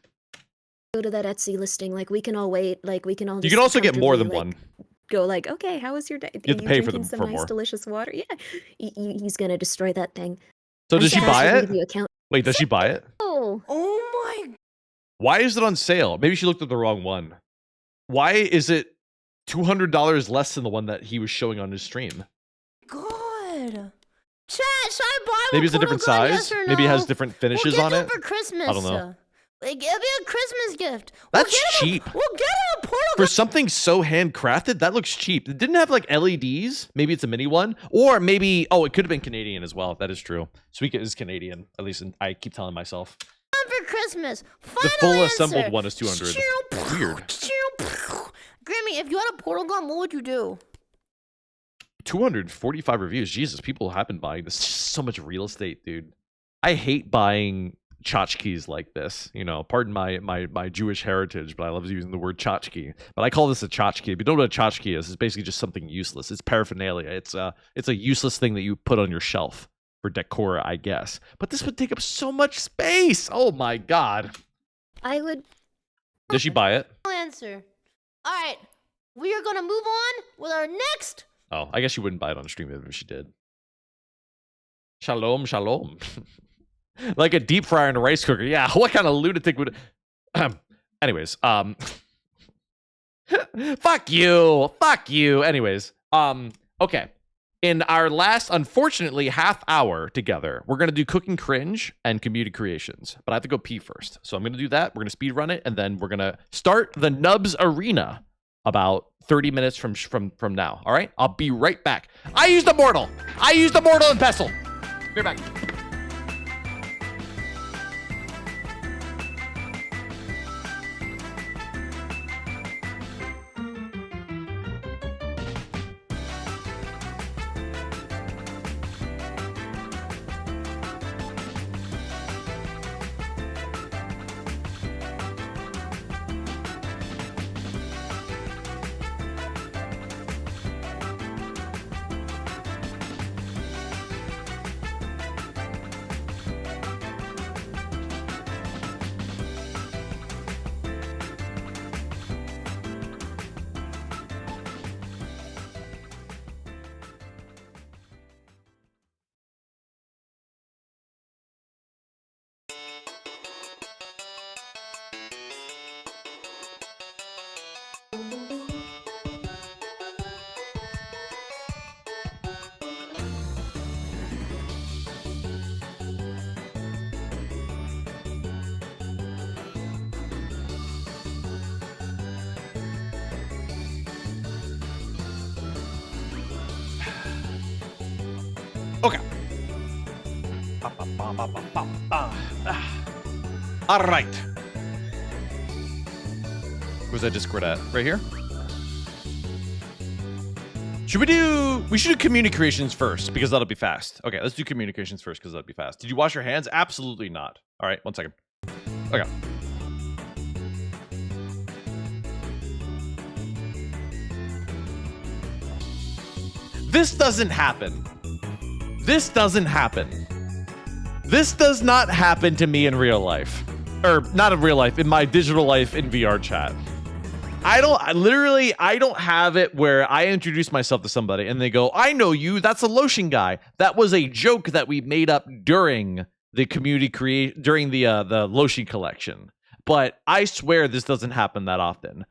Go to that Etsy listing. Like we can all wait. Like we can all. You just can also get more than comfortably, one. like, go like, okay, how was your day? You have to pay for drinking them some for nice, more. delicious water. Yeah, he's gonna destroy that thing. So does she I'm buy actually gonna it? give you a count. Wait, does she buy it? Oh, Oh my Why is it on sale? Maybe she looked at the wrong one. Why is it $200 less than the one that he was showing on his stream? god. Chat, should I buy Maybe one it's a different portal gun, size. yes or Maybe it has no? different We'll finishes get on them it. for Christmas. I don't know. Like, it'll be a Christmas gift. That's get him cheap. We'll get him a portal For gun. something so handcrafted, that looks cheap. It didn't have like LEDs. Maybe it's a mini one. Or maybe, oh, it could have been Canadian as well. That is true. Suika is Canadian, at least I keep telling myself. For Christmas. The Final full answer. assembled one is 200. Weird. Grammy, if you had a portal gun, what would you do? 245 reviews. Jesus, people have been buying this. So much real estate, dude. I hate buying tchotchkes like this. You know, pardon my Jewish heritage, but I love using the word tchotchke. But I call this a tchotchke. If you don't know what a tchotchke is, it's basically just something useless. It's paraphernalia. It's a useless thing that you put on your shelf for decor, I guess. But this would take up so much space. Oh my god. I would. Did she buy it? Answer. All right, we are gonna move on with our next. Oh, I guess she wouldn't buy it on stream if she did. Shalom, shalom. Like a deep fryer in a rice cooker. Yeah, what kind of lunatic would... Anyways, fuck you. Fuck you. Anyways, okay. In our last, unfortunately, half hour together, we're going to do Cooking Cringe and Community Creations. But I have to go pee first. So I'm going to do that. We're going to speed run it. And then we're going to start the Nubs Arena about 30 minutes from now. All right? I'll be right back. I used the mortal and pestle. Be right back. Okay. All right. Where's that Discord at? Right here? We should do community creations first because that'll be fast. Okay, let's do communications first because that'll be fast. Did you wash your hands? Absolutely not. All right, 1 second. Okay. This doesn't happen. This doesn't happen. This does not happen to me in real life. Or not in real life, in my digital life in VR chat. I don't have it where I introduce myself to somebody and they go, I know you, that's a lotion guy. That was a joke that we made up during the during the lotion collection. But I swear this doesn't happen that often.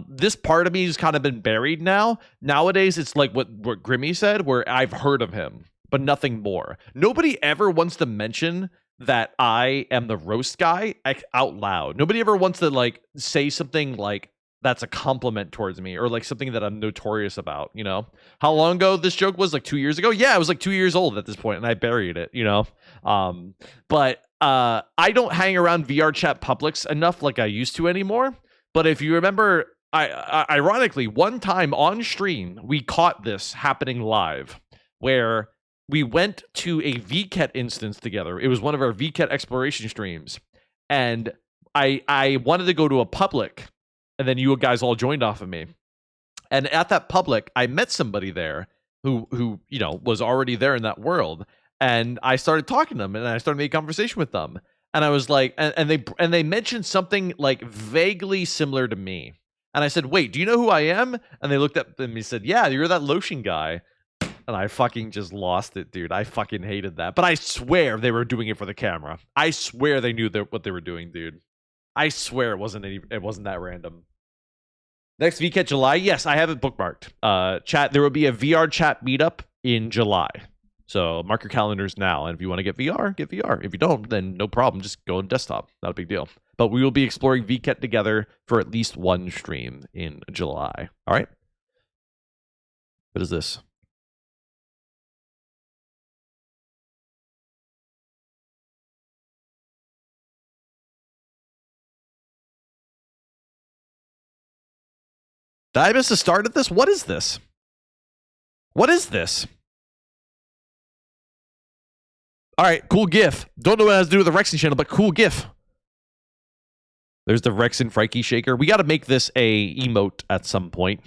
This part of me has kind of been buried now. Nowadays, it's like what Grimmy said, where I've heard of him, but nothing more. Nobody ever wants to mention that I am the roast guy out loud. Nobody ever wants to like say something like that's a compliment towards me or like something that I'm notorious about, you know? How long ago this joke was? Like 2 years ago? Yeah, it was like 2 years old at this point and I buried it, you know? But I don't hang around VR chat publics enough like I used to anymore. But if you remember, ironically, one time on stream, we caught this happening live where we went to a VCAT instance together. It was one of our VCAT exploration streams. And I wanted to go to a public, and then you guys all joined off of me. And at that public, I met somebody there who you know was already there in that world. And I started talking to them, and I started making conversation with them. And I was like, and they mentioned something like vaguely similar to me. And I said, wait, do you know who I am? And they looked at me and said, yeah, you're that lotion guy. And I fucking just lost it, dude. I fucking hated that. But I swear they were doing it for the camera. I swear they knew what they were doing, dude. I swear it wasn't that random. Next VCAT July? Yes, I have it bookmarked. Chat, there will be a VR chat meetup in July. So mark your calendars now. And if you want to get VR, get VR. If you don't, then no problem. Just go on desktop. Not a big deal. But we will be exploring VCAT together for at least one stream in July. All right? What is this? Did I miss the start of this? What is this? What is this? All right, cool GIF. Don't know what it has to do with the Rexon channel, but cool GIF. There's the Rexon Frankie shaker. We got to make this a emote at some point.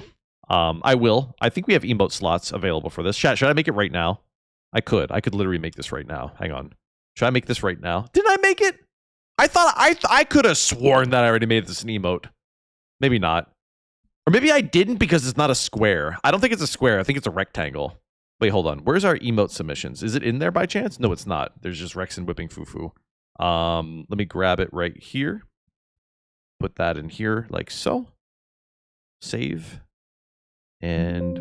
I will. I think we have emote slots available for this. Chat, should I make it right now? I could. I could literally make this right now. Hang on. Should I make this right now? Didn't I make it? I thought I could have sworn that I already made this an emote. Maybe not. Or maybe I didn't because it's not a square. I don't think it's a square. I think it's a rectangle. Wait, hold on. Where's our emote submissions? Is it in there by chance? No, it's not. There's just Rexon whipping fufu. Let me grab it right here. Put that in here like so. Save. And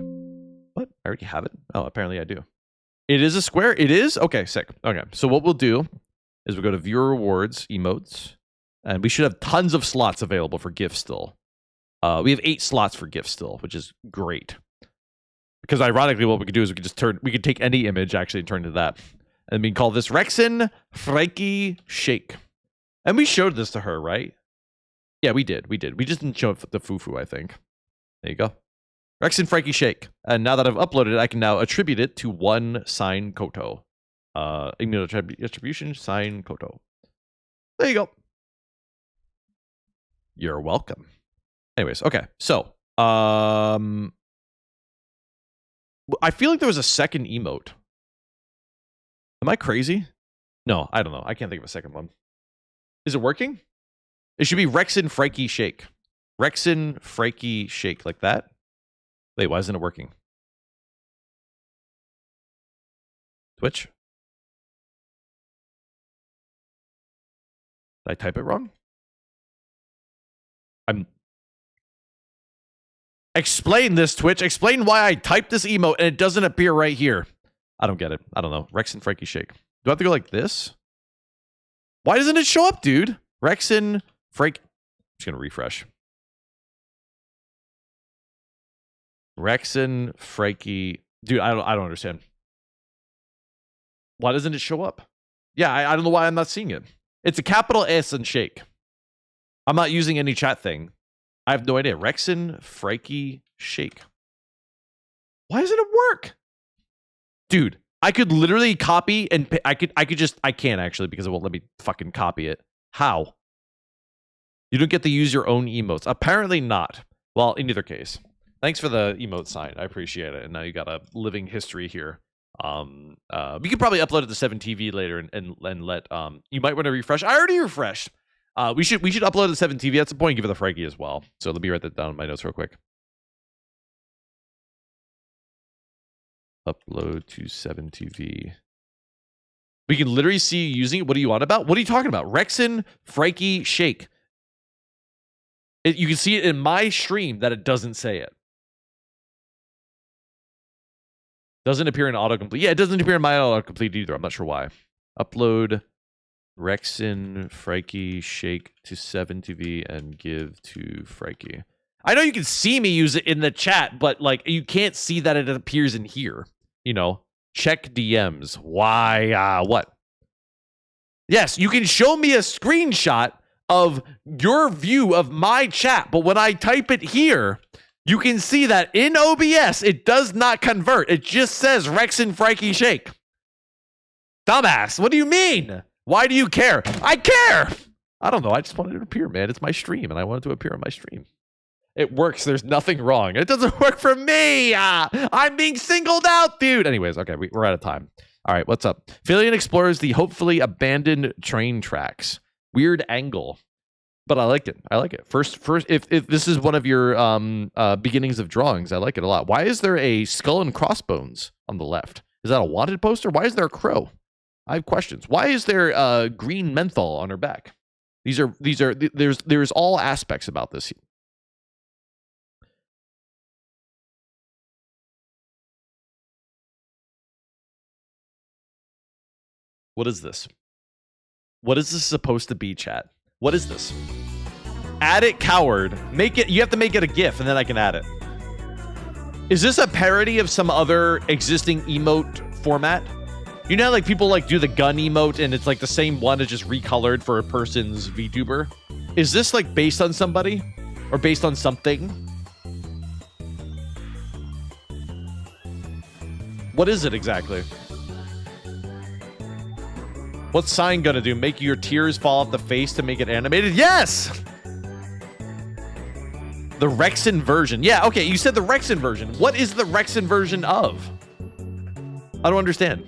what? I already have it. Oh, apparently I do. It is a square. It is? Okay, sick. Okay. So what we'll do is we'll go to viewer rewards, emotes, and we should have tons of slots available for GIFs still. We have 8 slots for GIFs still, which is great. Because ironically, what we could do is we could take any image actually and turn to that. And we can call this Rexon Frankie Shake. And we showed this to her, right? Yeah, we did. We just didn't show it the fufu, I think. There you go. Rexon Frankie Shake. And now that I've uploaded it, I can now attribute it to one sign Koto. Attribution sign Koto. There you go. You're welcome. Anyways, okay. So, I feel like there was a second emote. Am I crazy? No, I don't know. I can't think of a second one. Is it working? It should be Rexon Frankie Shake. Rexon Frankie Shake, like that. Wait, why isn't it working? Twitch? Did I type it wrong? Explain this, Twitch. Explain why I typed this emote and it doesn't appear right here. I don't get it. I don't know. Rexon Frankie Shake. Do I have to go like this? Why doesn't it show up, dude? Rexon Frank. I'm just gonna refresh. Rexon Frankie. Dude, I don't understand. Why doesn't it show up? Yeah, I don't know why I'm not seeing it. It's a capital S and shake. I'm not using any chat thing. I have no idea. Rexon Frankie Shake. Why doesn't it work? Dude, I could literally copy and I can't actually because it won't let me fucking copy it. How? You don't get to use your own emotes. Apparently not. Well, in either case. Thanks for the emote sign. I appreciate it. And now you got a living history here. We could probably upload it to 7TV later and let you might want to refresh. I already refreshed. We should upload to 7TV at some point and give it to Frankie as well. So let me write that down in my notes real quick. Upload to 7TV. We can literally see you using it. What are you on about? What are you talking about? Rexon Frankie Shake. You can see it in my stream that it doesn't say it. Doesn't appear in autocomplete. Yeah, it doesn't appear in my autocomplete either. I'm not sure why. Upload Rexon Frankie Shake to 7TV and give to Frankie. I know you can see me use it in the chat, but like you can't see that it appears in here. You know, check DMs. Why? What? Yes, you can show me a screenshot of your view of my chat, but when I type it here, you can see that in OBS, it does not convert. It just says Rexon Frankie Shake. Dumbass, what do you mean? Why do you care? I care! I don't know. I just wanted it to appear, man. It's my stream, and I want it to appear on my stream. It works. There's nothing wrong. It doesn't work for me. I'm being singled out, dude. Anyways, okay, we're out of time. All right, what's up? Philian explores the hopefully abandoned train tracks. Weird angle. But I like it. I like it. First, if this is one of your beginnings of drawings, I like it a lot. Why is there a skull and crossbones on the left? Is that a wanted poster? Why is there a crow? I have questions. Why is there green menthol on her back? There's all aspects about this. What is this? What is this supposed to be, chat? What is this? Add it, coward. Make it. You have to make it a GIF, and then I can add it. Is this a parody of some other existing emote format? You know, like people like do the gun emote, and it's like the same one, it's just recolored for a person's VTuber. Is this like based on somebody, or based on something? What is it exactly? What's sign gonna do? Make your tears fall off the face to make it animated? Yes! The Rexon version. Yeah, okay, you said the Rexon version. What is the Rexon version of? I don't understand.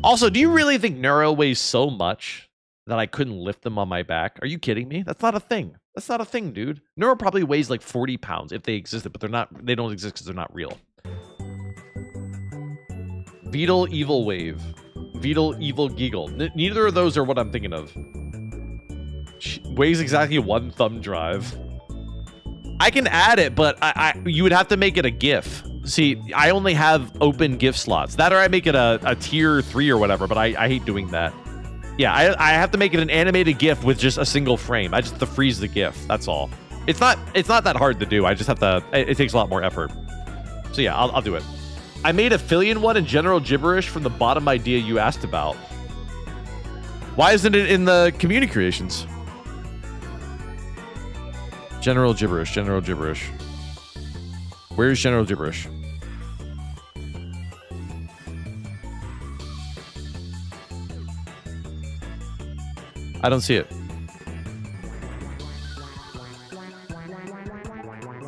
Also, do you really think Neuro weighs so much that I couldn't lift them on my back? Are you kidding me? That's not a thing. That's not a thing, dude. Neuro probably weighs like 40 pounds if they existed, but they're not. They don't exist because they're not real. Beetle Evil Wave. Beetle Evil Giggle. Neither of those are what I'm thinking of. Weighs exactly 1 thumb drive. I can add it, but you would have to make it a GIF. See, I only have open GIF slots. That or I make it a tier 3 or whatever, but I hate doing that. Yeah, I have to make it an animated GIF with just a single frame. I just have to freeze the GIF. That's all. It's not that hard to do. I just have to. It takes a lot more effort. So yeah, I'll do it. I made a Fillion one in general gibberish from the bottom idea you asked about. Why isn't it in the community creations? General gibberish. General gibberish. Where's general gibberish? I don't see it.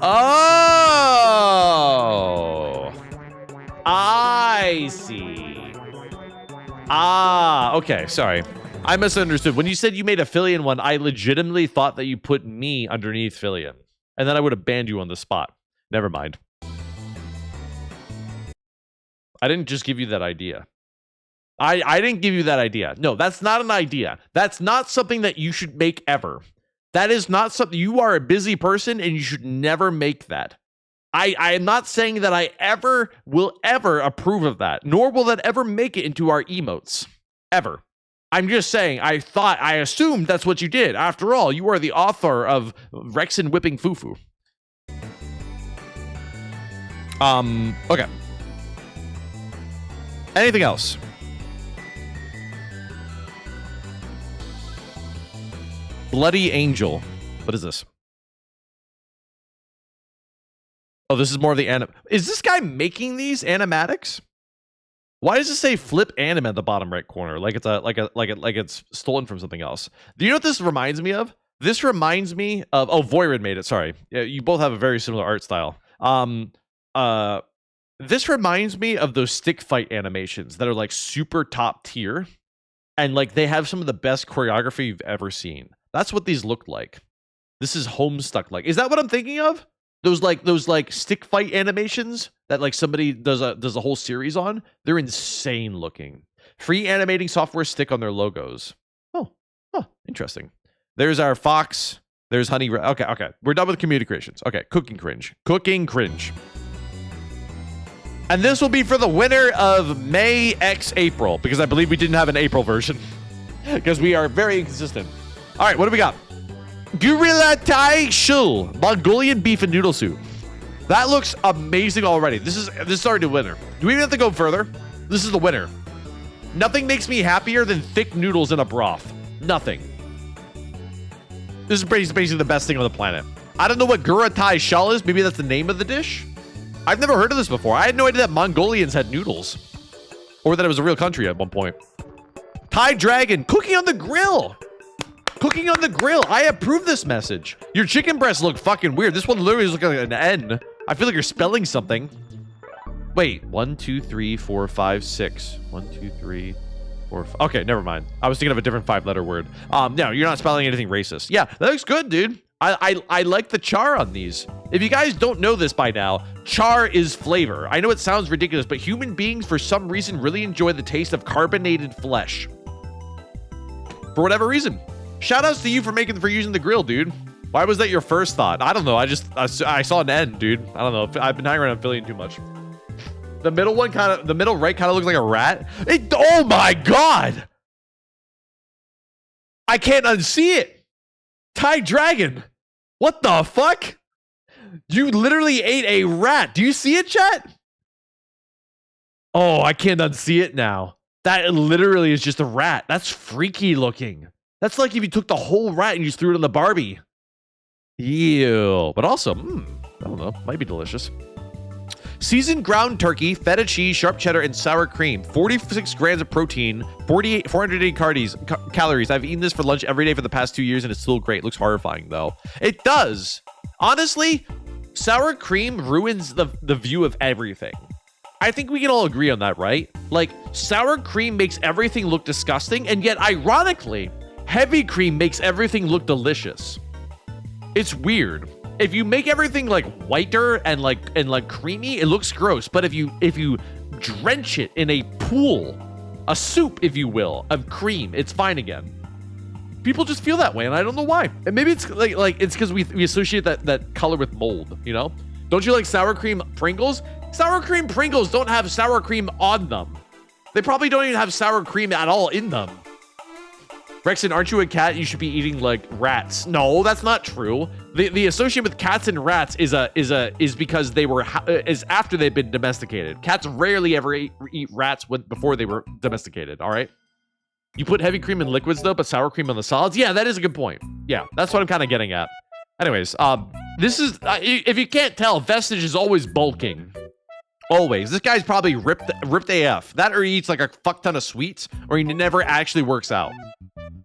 Oh! I see. Ah, okay, sorry. I misunderstood. When you said you made a Fillion one, I legitimately thought that you put me underneath Fillion. And then I would have banned you on the spot. Never mind. I didn't just give you that idea. I didn't give you that idea. No, that's not an idea. That's not something that you should make ever. That is not something. You are a busy person and you should never make that. I am not saying that I will ever approve of that, nor will that ever make it into our emotes. Ever. I'm just saying, I assumed that's what you did. After all, you are the author of Rexon whipping Fufu. Okay. Anything else? Bloody Angel. What is this? Oh, this is more of the anim. Is this guy making these animatics? Why does it say flip anime at the bottom right corner? Like it's stolen from something else. Do you know what this reminds me of? This reminds me of Voirid made it. Sorry, yeah, you both have a very similar art style. This reminds me of those stick fight animations that are like super top tier, and like they have some of the best choreography you've ever seen. That's what these look like. This is Homestuck like. Is that what I'm thinking of? Those stick fight animations that like somebody does a whole series on. They're insane looking. Free animating software stick on their logos. Oh, interesting. There's our fox. There's honey. Okay. We're done with community creations. Okay, cooking cringe. And this will be for the winner of May x April, because I believe we didn't have an April version because we are very inconsistent. All right, what do we got? Gorilla Tai Shul, Mongolian beef and noodle soup. That looks amazing already. This is already the winner. Do we even have to go further? This is the winner. Nothing makes me happier than thick noodles in a broth. Nothing. This is basically the best thing on the planet. I don't know what Gorilla Tai Shul is. Maybe that's the name of the dish. I've never heard of this before. I had no idea that Mongolians had noodles, or that it was a real country at one point. Thai Dragon, cooking on the grill. Cooking on the grill. I approve this message. Your chicken breasts look fucking weird. This one literally is looking like an N. I feel like you're spelling something. Wait, 1, 2, 3, 4, 5, 6. 1, 2, 3, 4, 5. Okay, never mind. I was thinking of a different 5-letter word. No, you're not spelling anything racist. Yeah, that looks good, dude. I like the char on these. If you guys don't know this by now, char is flavor. I know it sounds ridiculous, but human beings, for some reason, really enjoy the taste of carbonated flesh. For whatever reason. Shout outs to you for using the grill, dude. Why was that your first thought? I don't know. I saw an N, dude. I don't know. I've been hanging around Fillion too much. The middle right kind of looks like a rat. Oh my God. I can't unsee it. Thai Dragon. What the fuck? You literally ate a rat. Do you see it, chat? Oh, I can't unsee it now. That literally is just a rat. That's freaky looking. That's like if you took the whole rat and you just threw it on the Barbie. Ew. But also, I don't know. Might be delicious. Seasoned ground turkey, feta cheese, sharp cheddar, and sour cream. 46 grams of protein, 480 calories. I've eaten this for lunch every day for the past 2 years, and it's still great. Looks horrifying, though. It does. Honestly, sour cream ruins the view of everything. I think we can all agree on that, right? Like, sour cream makes everything look disgusting, and yet, ironically, heavy cream makes everything look delicious. It's weird. If you make everything like whiter and like creamy, it looks gross. But if you drench it in a pool, a soup, if you will, of cream, it's fine again. People just feel that way, and I don't know why. And maybe it's like it's because we associate that color with mold, you know? Don't you like sour cream Pringles? Sour cream Pringles don't have sour cream on them. They probably don't even have sour cream at all in them. Rexon, aren't you a cat? You should be eating like rats. No, that's not true. The association with cats and rats is because they were is after they've been domesticated. Cats rarely ever eat rats before they were domesticated. All right. You put heavy cream in liquids though, but sour cream on the solids. Yeah, that is a good point. Yeah, that's what I'm kind of getting at. Anyways, this is if you can't tell, Vestige is always bulking. Always. This guy's probably ripped AF. That or he eats like a fuck ton of sweets, or he never actually works out.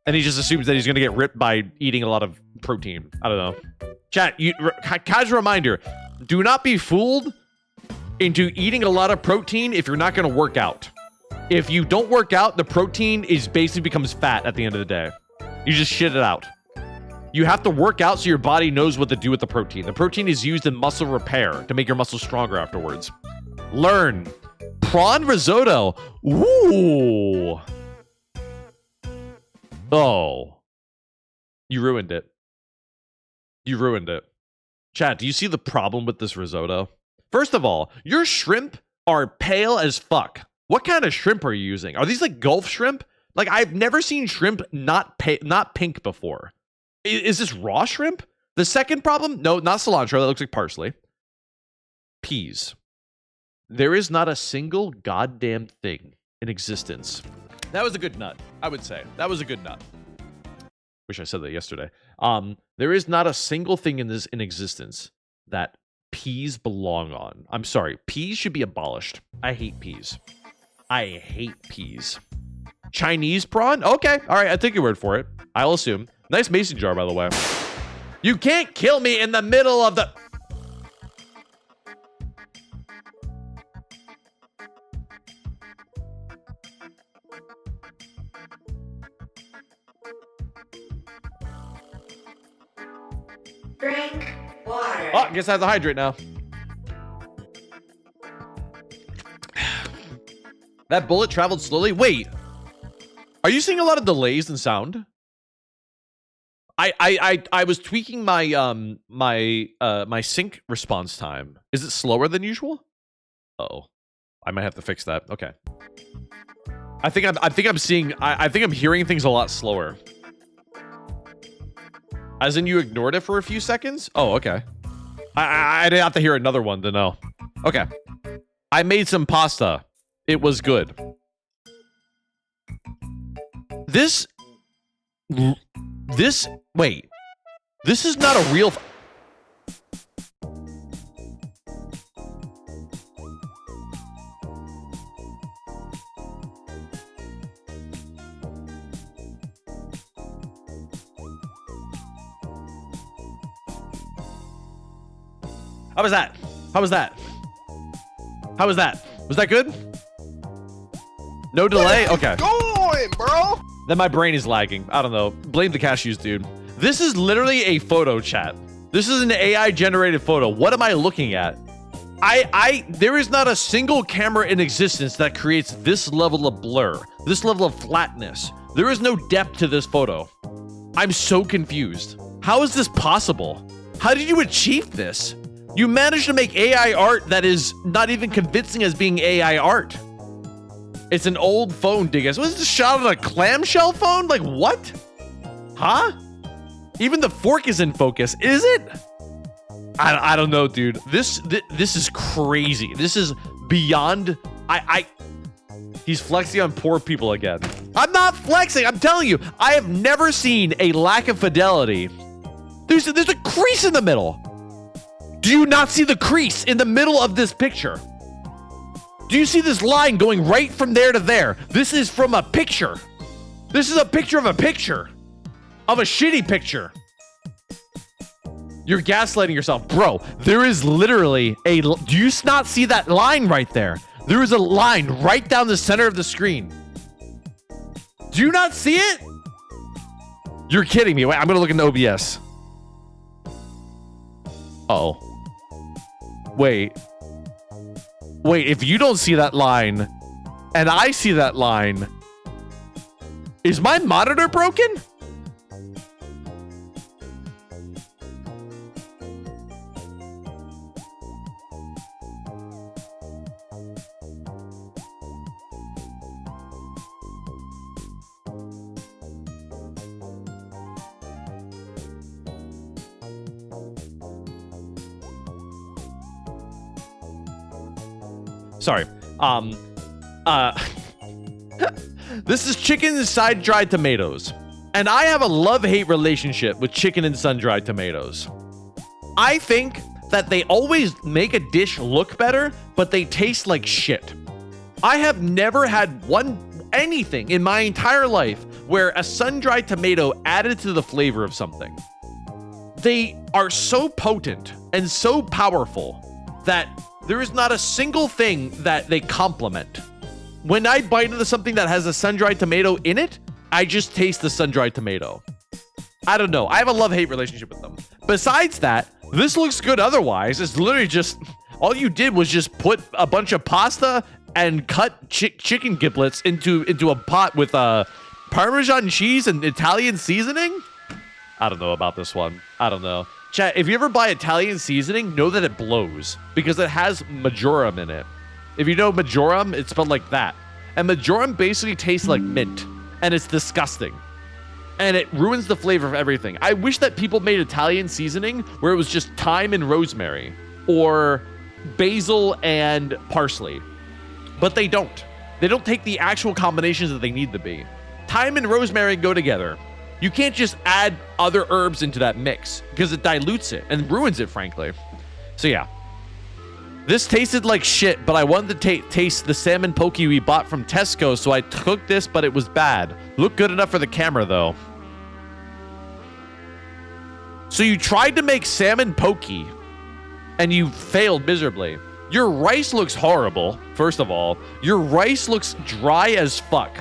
And he just assumes that he's going to get ripped by eating a lot of protein. I don't know. Chat, casual reminder, do not be fooled into eating a lot of protein if you're not going to work out. If you don't work out, the protein basically becomes fat at the end of the day. You just shit it out. You have to work out so your body knows what to do with the protein. The protein is used in muscle repair to make your muscles stronger afterwards. Learn. Prawn risotto. Ooh. Oh. You ruined it. You ruined it. Chat, do you see the problem with this risotto? First of all, your shrimp are pale as fuck. What kind of shrimp are you using? Are these like Gulf shrimp? Like, I've never seen shrimp not pink before. Is this raw shrimp? The second problem? No, not cilantro. That looks like parsley. Peas. There is not a single goddamn thing in existence. That was a good nut, I would say. That was a good nut. Wish I said that yesterday. There is not a single thing in existence that peas belong on. I'm sorry. Peas should be abolished. I hate peas. I hate peas. Chinese prawn? Okay. All right. I take your word for it. I'll assume. Nice mason jar, by the way. You can't kill me in the middle of the... Drink water. Oh, I guess I have to hydrate now. That bullet traveled slowly. Wait, are you seeing a lot of delays in sound? I was tweaking my my sync response time. Is it slower than usual? Uh-oh, I might have to fix that. Okay. I think I'm hearing things a lot slower. As in, you ignored it for a few seconds? Oh, okay. I didn't have to hear another one to know. Okay. I made some pasta. It was good. Wait. This is not a real... How was that? How was that? How was that? Was that good? No delay? Okay. Going, bro. Then my brain is lagging. I don't know. Blame the cashews, dude. This is literally a photo, chat. This is an AI generated photo. What am I looking at? There is not a single camera in existence that creates this level of blur, this level of flatness. There is no depth to this photo. I'm so confused. How is this possible? How did you achieve this? You managed to make AI art that is not even convincing as being AI art. It's an old phone, Diggas. Was this shot on a clamshell phone? Like, what? Huh? Even the fork is in focus. Is it? I don't know, dude. This is crazy. This is beyond... He's flexing on poor people again. I'm not flexing. I'm telling you. I have never seen a lack of fidelity. There's a crease in the middle. Do you not see the crease in the middle of this picture? Do you see this line going right from there to there? This is from a picture. This is a picture of a picture. Of a shitty picture. You're gaslighting yourself. Bro, there is literally a... Do you not see that line right there? There is a line right down the center of the screen. Do you not see it? You're kidding me. Wait, I'm going to look into OBS. Uh-oh. Wait. Wait, if you don't see that line, and I see that line, is my monitor broken? Sorry. This is chicken and sun-dried tomatoes. And I have a love-hate relationship with chicken and sun-dried tomatoes. I think that they always make a dish look better, but they taste like shit. I have never had anything in my entire life where a sun-dried tomato added to the flavor of something. They are so potent and so powerful that there is not a single thing that they complement. When I bite into something that has a sun-dried tomato in it, I just taste the sun-dried tomato. I don't know. I have a love-hate relationship with them. Besides that, this looks good otherwise. It's literally just... All you did was just put a bunch of pasta and cut chicken giblets into a pot with Parmesan cheese and Italian seasoning? I don't know about this one. I don't know. Chat, if you ever buy Italian seasoning, know that it blows because it has majoram in it. If you know majoram, it's spelled like that. And majoram basically tastes like mint, and it's disgusting. And it ruins the flavor of everything. I wish that people made Italian seasoning where it was just thyme and rosemary or basil and parsley. But they don't. They don't take the actual combinations that they need to be. Thyme and rosemary go together. You can't just add other herbs into that mix because it dilutes it and ruins it, frankly. So yeah. This tasted like shit, but I wanted to taste the salmon poke we bought from Tesco, so I cooked this, but it was bad. Looked good enough for the camera, though. So you tried to make salmon poke, and you failed miserably. Your rice looks horrible, first of all. Your rice looks dry as fuck.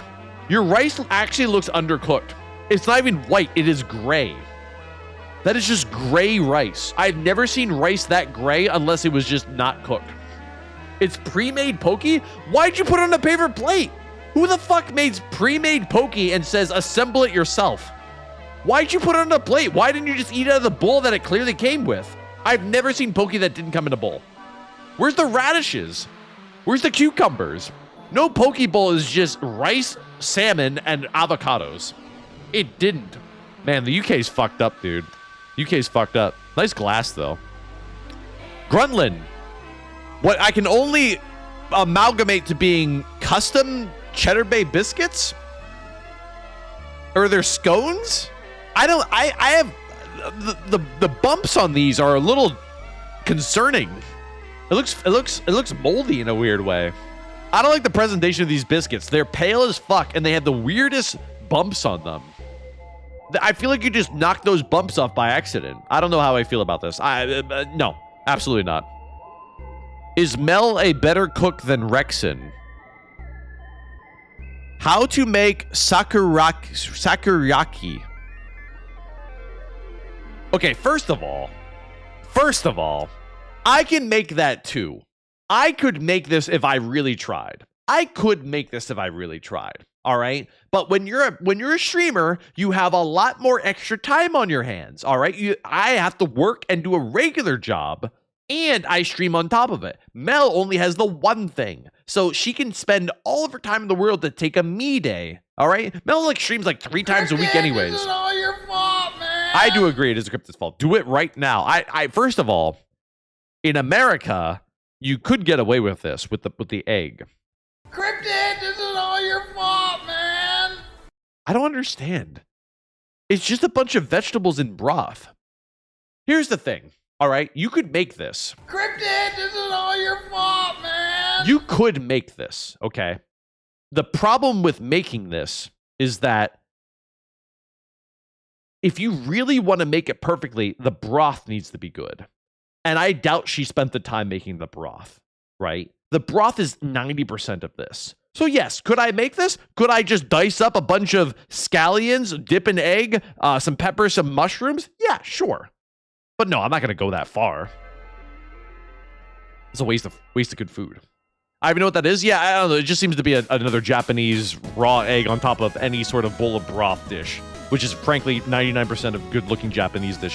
Your rice actually looks undercooked. It's not even white, it is gray. That is just gray rice. I've never seen rice that gray unless it was just not cooked. It's pre-made poke? Why'd you put it on a paper plate? Who the fuck makes pre-made poke and says assemble it yourself? Why'd you put it on a plate? Why didn't you just eat out of the bowl that it clearly came with? I've never seen poke that didn't come in a bowl. Where's the radishes? Where's the cucumbers? No poke bowl is just rice, salmon, and avocados. It didn't. Man, the UK's fucked up, dude. UK's fucked up. Nice glass, though. Grunlin. What I can only amalgamate to being custom Cheddar Bay biscuits? Or they're scones? I have... The bumps on these are a little concerning. It looks moldy in a weird way. I don't like the presentation of these biscuits. They're pale as fuck, and they have the weirdest bumps on them. I feel like you just knocked those bumps off by accident. I don't know how I feel about this. No, absolutely not. Is Mel a better cook than Rexon? How to make sakurayaki. Okay, first of all, I can make that too. I could make this if I really tried. All right. But when you're a streamer, you have a lot more extra time on your hands. All right. I have to work and do a regular job, and I stream on top of it. Mel only has the one thing, so she can spend all of her time in the world to take a me day. All right. Mel streams 3 times a week, anyways. This is all your fault, man. I do agree. It is Crypto's fault. Do it right now. I first of all, in America, you could get away with this with the egg. Cryptid, this is all your fault, man. I don't understand. It's just a bunch of vegetables in broth. Here's the thing. All right, you could make this. Cryptid, this is all your fault, man. You could make this, okay? The problem with making this is that if you really want to make it perfectly, the broth needs to be good. And I doubt she spent the time making the broth, right? The broth is 90% of this. So yes, could I make this? Could I just dice up a bunch of scallions, dip an egg, some pepper, some mushrooms? Yeah, sure. But no, I'm not going to go that far. It's a waste of good food. I even know what that is. Yeah, I don't know. It just seems to be another Japanese raw egg on top of any sort of bowl of broth dish, which is frankly 99% of good-looking Japanese dishes.